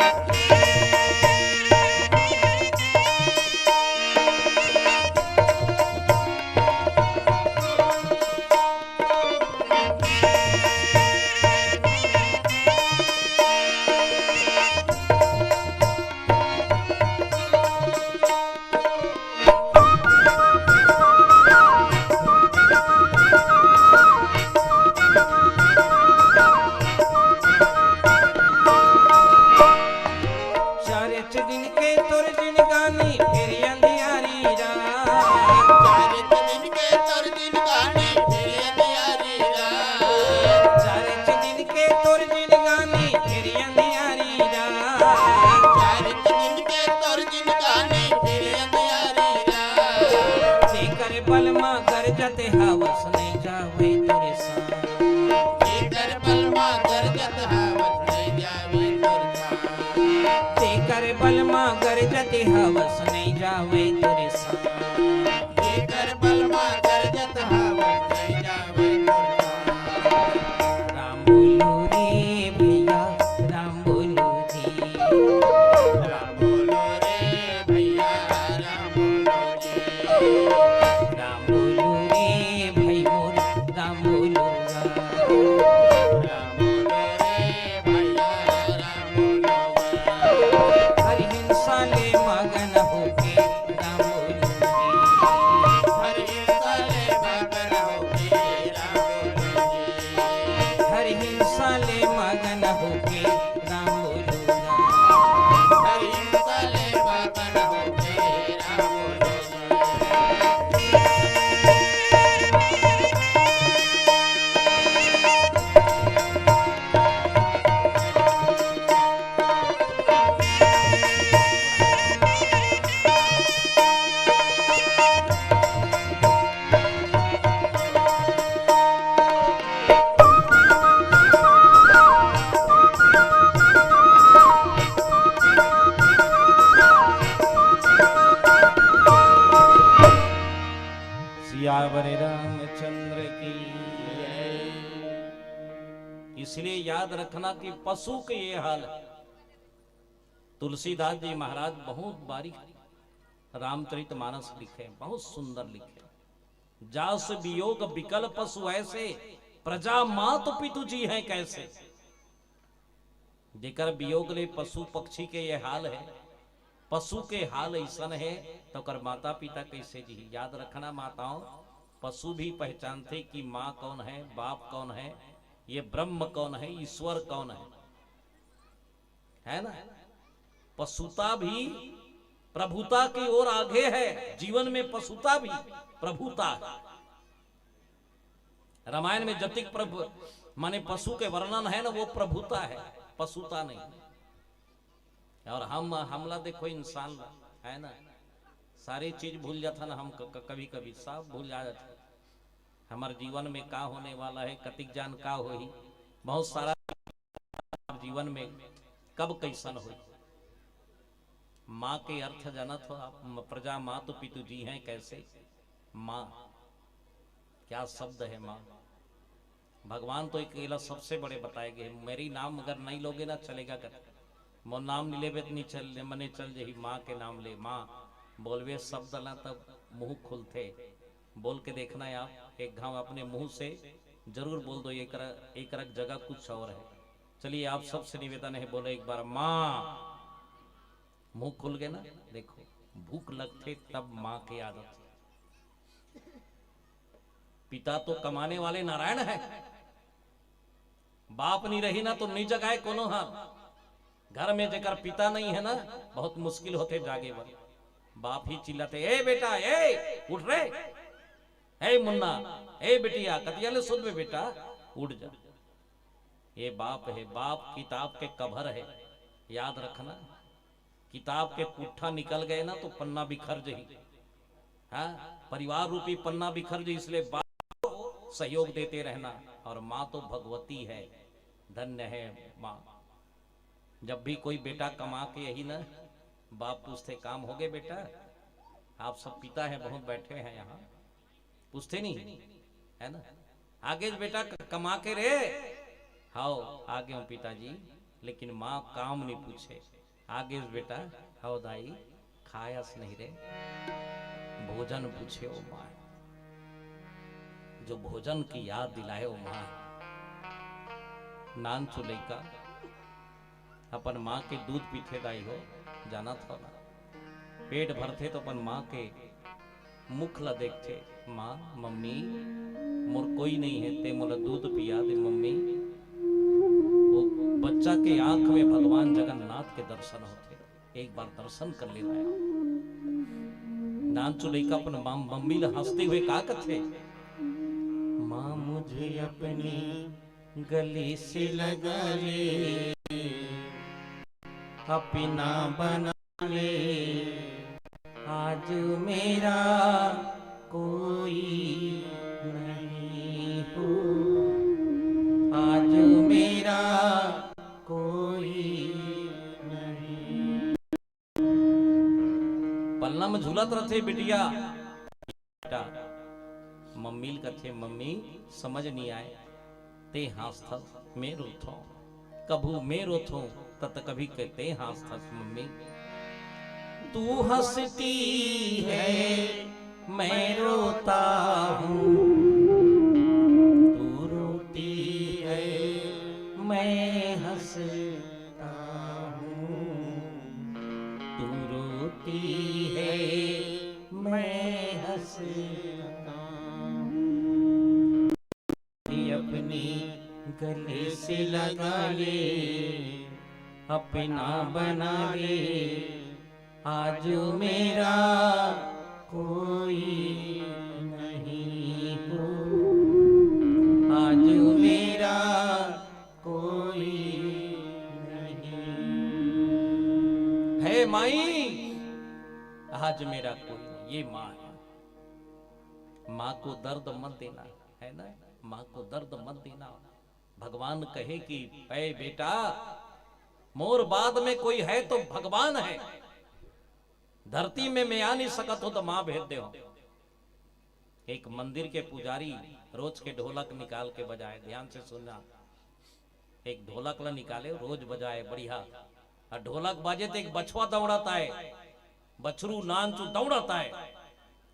चारे च दिन के तुर जिन गानी फिर अंधियारी रात, चार दिन के तुर दिन गानी फिर अंधियारी रात, चारे च दिन के तुर जिन गानी फिर अंधियारी रात, चार दिन के तुर दिन गानी फिर अंधियारी रात। जेकर बलमा गरजत हवस नहीं जावे तेरे साथ, जेकर बलमा गरजत हवस नहीं जावे तुर साथ, जेकर बलमा गरजत हवस नहीं जावे तेरे साथ, जेकर बलमा गरजत हवस नहीं जावे तुर साथ। राम बोलो रे भैया राम बोलो रे, राम बोलो रे भैया राम बोलो रे। राम बोलो रे भाई मोर राम बोलूगा, राम बोलो रे भैया राम बोलोगा, हर हिंसा ले मगन होके राम बोलूगी, हर हिंसा ले मगन होके राम बोलोगे, हर हिंसा ले मगन होके राम बोलूगा, हर हिंसा ले मगन होके राम बोलोगे। सियावर रामचंद्र की। इसलिए याद रखना कि पशु के ये हाल है। तुलसीदास जी महाराज बहुत बारीक रामचरितमानस लिखे, बहुत सुंदर लिखे। जास वियोग विकल पशु ऐसे, प्रजा मात पितु जी हैं कैसे। जेकर वियोग ले पशु पक्षी के ये हाल है, पशु के हाल ऐसन है तो कर माता पिता कैसे जी। याद रखना माताओं, पशु भी पहचानते कि माँ कौन है, बाप कौन है, ये ब्रह्म कौन है, ईश्वर कौन है ना। पशुता भी प्रभुता की ओर आगे है। जीवन में पशुता भी प्रभुता है। रामायण में जतिक प्रभु माने पशु के वर्णन है ना, वो प्रभुता है, पशुता नहीं। और हमला देखो इंसान है ना, सारी चीज भूल जाता ना। हम कभी कभी सब भूल जाते। हमारे जीवन में का होने वाला है, कतिक जान का होई, बहुत सारा जीवन में कब कैसन हो। माँ के अर्थ जानत हो आप, प्रजा माँ तो पितु जी हैं कैसे। माँ क्या शब्द है माँ। भगवान तो अकेला सबसे बड़े बताए गए। मेरी नाम अगर नहीं लोगे ना चलेगा कर, मो नाम नहीं लेवे नहीं चल मने चल जही। माँ के नाम ले, माँ बोलवे शब्द ला तब मुंह खुलते। बोल के देखना है आप, एक घाव अपने मुंह से जरूर बोल दो। एक रक जगह कुछ और है। चलिए आप सबसे निवेदन है, बोलो एक बार माँ। मुंह खुल गए ना, देखो भूख लगते तब माँ की आदत। पिता तो कमाने वाले नारायण है, बाप नहीं रही ना तो नहीं जगाए कोनो हाथ। घर में जेकर पिता नहीं है ना बहुत मुश्किल होते जागे वर। बाप ही चिल्लाते, ए बेटा ए उठ रे, ए मुन्ना ए बेटिया कतियाले सुन में बेटा उठ जा। ये बाप है, बाप किताब के कवर है, याद रखना। किताब के पुट्ठा निकल गए ना तो पन्ना बिखर जाही। हाँ, परिवार रूपी पन्ना बिखर जाही, इसलिए बाप को सहयोग देते रहना। और माँ तो भगवती है, धन्य है माँ। जब भी कोई बेटा कमा के यही ना बाप पूछते काम हो गए बेटा, आप सब पिता हैं बहुत बैठे हैं यहाँ, पूछते नहीं है ना, आगे बेटा कमा के रे, हाओ आगे हूँ पिताजी। लेकिन माँ काम नहीं पूछे, आगे बेटा हाओ दाई खायास नहीं रे, भोजन पूछे ओ माँ। जो भोजन की याद दिलाए ओ माँ। नान चुलई का अपन माँ के दूध पीते दाई हो जाना था ना, पेट भरते तो अपन माँ के मुख ला देखते, माँ मम्मी मोर कोई नहीं है ते मोला दूध पिया दे मम्मी। वो बच्चा के आंख में भगवान जगन्नाथ के दर्शन होते, एक बार दर्शन कर ले लाया। नान चुलई का अपन मम्मी ला हंसते हुए का कथे, माँ मुझे अपनी गली से लगा ले, अपना बना ले, आज मेरा कोई नहीं हो, आज मेरा कोई नहीं। पल्ला में झूलत रहते बिटिया, बेटा मम्मी कथे मम्मी समझ नहीं आए ते हाथ मैं रोथो, कभू मैं रोथो तत कभी कहते हाथ मम्मी। तू हंसती है मैं रोता हूँ, तू रोती है मैं हंसता हूँ, तू रोती है मैं हंसता हूँ। अपनी गले से लगा ले, अपना बना ले, आज मेरा कोई नहीं हो, आज मेरा कोई नहीं है माई, आज मेरा कोई नहीं। ये माँ है, माँ को दर्द मत देना है ना, माँ को दर्द मत देना। भगवान कहे कि ऐ बेटा मोर बाद में कोई है तो भगवान है, धरती में मैं आ नहीं सकत हो तो मां भेज दे हो। एक मंदिर के पुजारी रोज के ढोलक निकाल के बजाए, ध्यान से सुनना, एक ढोलक ला निकाले रोज बजाए बढ़िया, और ढोलक बाजे तो एक बछवा दौड़ाता है, बछरू नानचू दौड़ाता है,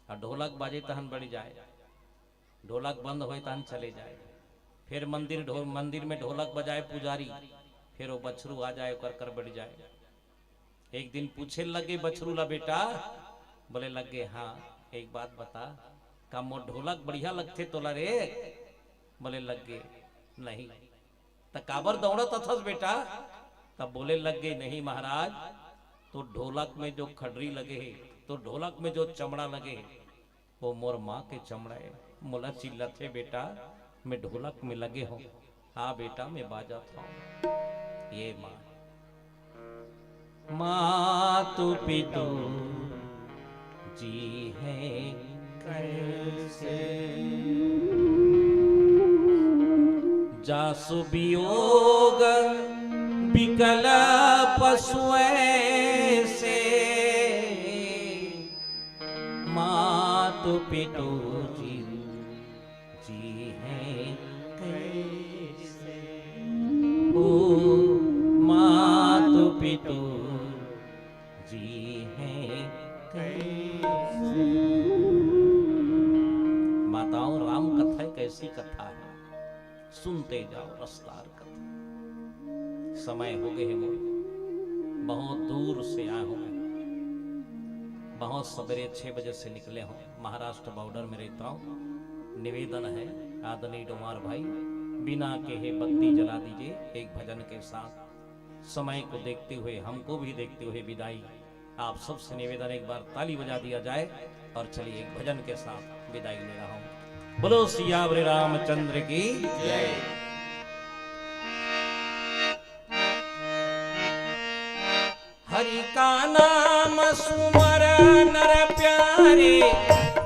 और ढोलक बाजे तहन बढ़ जाए, ढोलक बंद हो तहन चले जाए। फिर मंदिर में ढोलक बजाए पुजारी, फिर वो बछरू आ जाए कर बढ़ जाए। एक दिन पूछे लगे बछरू ला बेटा, बोले लगे हाँ एक बात बता, का मोर ढोलक बढ़िया लगते तोला रे? बोले लगे नहीं। तो काबर दौड़त थस बेटा? तब बोले लगे नहीं महाराज, तो ढोलक में जो खडरी लगे है, तो ढोलक में जो चमड़ा लगे है, वो मोर माँ के चमड़ा है। मोला चिल्लाते बेटा मैं ढोलक में लगे हूँ, हाँ बेटा मैं बाजा था। ये माँ तू पितु जी है कैसे, जासु वियोग विकल पशुए से, माँ तू पितु जी है कैसे, ओ माँ तू पितु जी है कैसे। माताओं राम कथा एक ऐसी कथा है, सुनते जाओ रसदार कथा। समय हो गए मोर, बहुत दूर से आया हूं मैं, बहुत सवेरे 6 बजे से निकले हूं। महाराष्ट्र बॉर्डर में रहता हूं। निवेदन है आदरणीय डोमार भाई, बिना कहे बत्ती जला दीजिए एक भजन के साथ। समय को देखते हुए, हमको भी देखते हुए विदाई। आप सबसे निवेदन एक बार ताली बजा दिया जाए और चलिए एक भजन के साथ विदाई ले रहा हूं। बोलो सियावर रामचंद्र की जय। हरि का नाम सुमर नर प्यारे,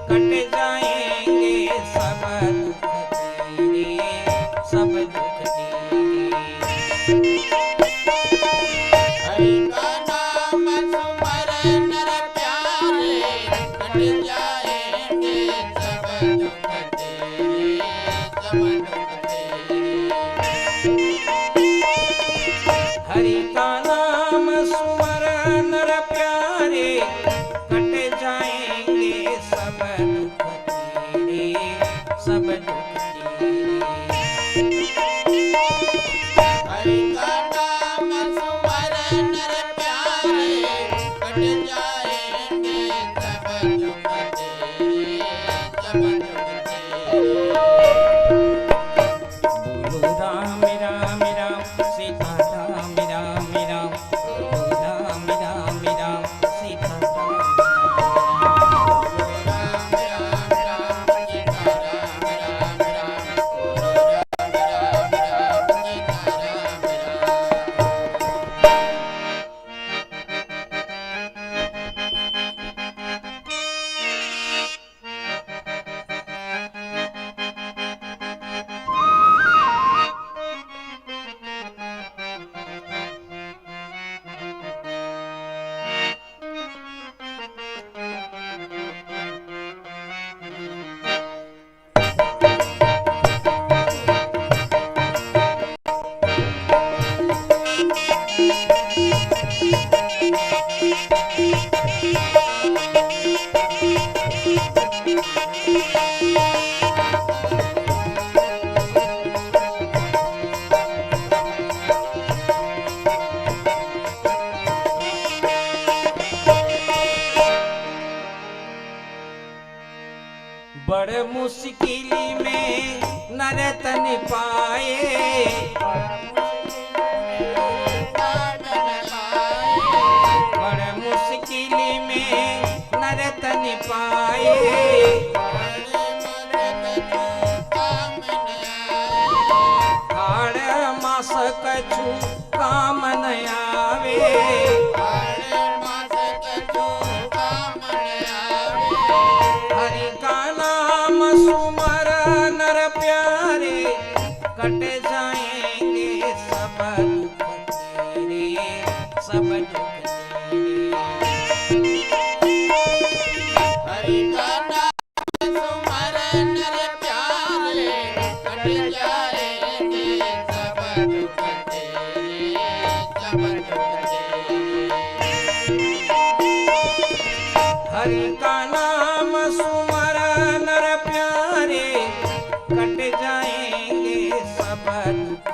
कट जाएंगे सब दुख तेरे, सब दुख तेरे। हरि का नाम सुमर नर प्यारे, कट जाएंगे सब दुख तेरे, सब दुख तेरे। हरि का नाम सुमर नर प्यारे, कट जाएंगे सब दुख तेरे, सब दुख तेरे। हरि का नाम सुमर नर प्यारे, कट जाएंगे सब दुख तेरे, सब दुख तेरे। बोलो राम राम राम सीता राम राम राम, बोलो राम राम राम सीता राम राम। राम राम राम सीता राम राम राम, बोलो राम राम राम सीता राम राम। बड़ मुश्किल में नरतन पाए, बड़ मुश्किल में नरतन पाए। हाड़ मास कछु काम न आवे, हरि का नाम सुमर नर प्यारे, कट जाएंगे सब दुख तेरे, सब दुख तेरे। हरि का नाम सुमर नर प्यारे, कट जाएंगे सब दुख तेरे, सब दुख तेरे। हरि का नाम सुमर नर प्यारे, कट जाएंगे सब दुख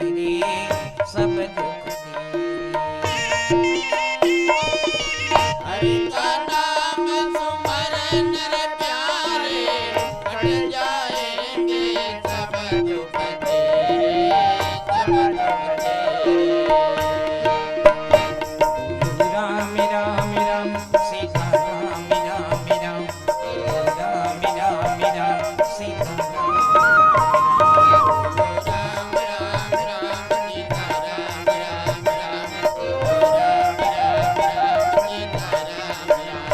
तेरे, सब दुख तेरे। हरि का नाम सुमर नर प्यारे, कट जाएंगे सब दुख तेरे, सब दुख तेरे। राम राम राम सीता राम राम राम, बोलो राम राम राम सीता राम राम। राम राम राम सीता राम राम राम, बोलो राम राम राम सीता राम राम।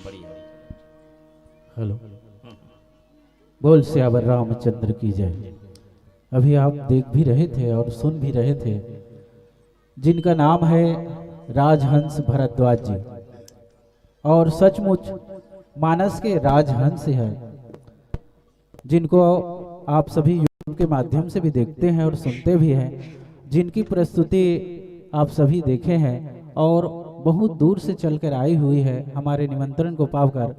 बढ़िया। हेलो, बोल सियावर रामचंद्र की जय। अभी आप देख भी रहे थे और सुन भी रहे थे, जिनका नाम है राजहंस भरद्वाज जी, और सचमुच मानस के राजहंस है, जिनको आप सभी यूट्यूब के माध्यम से भी देखते हैं और सुनते भी हैं, जिनकी प्रस्तुति आप सभी देखे हैं और बहुत दूर से चलकर आई हुई है हमारे निमंत्रण को पाकर।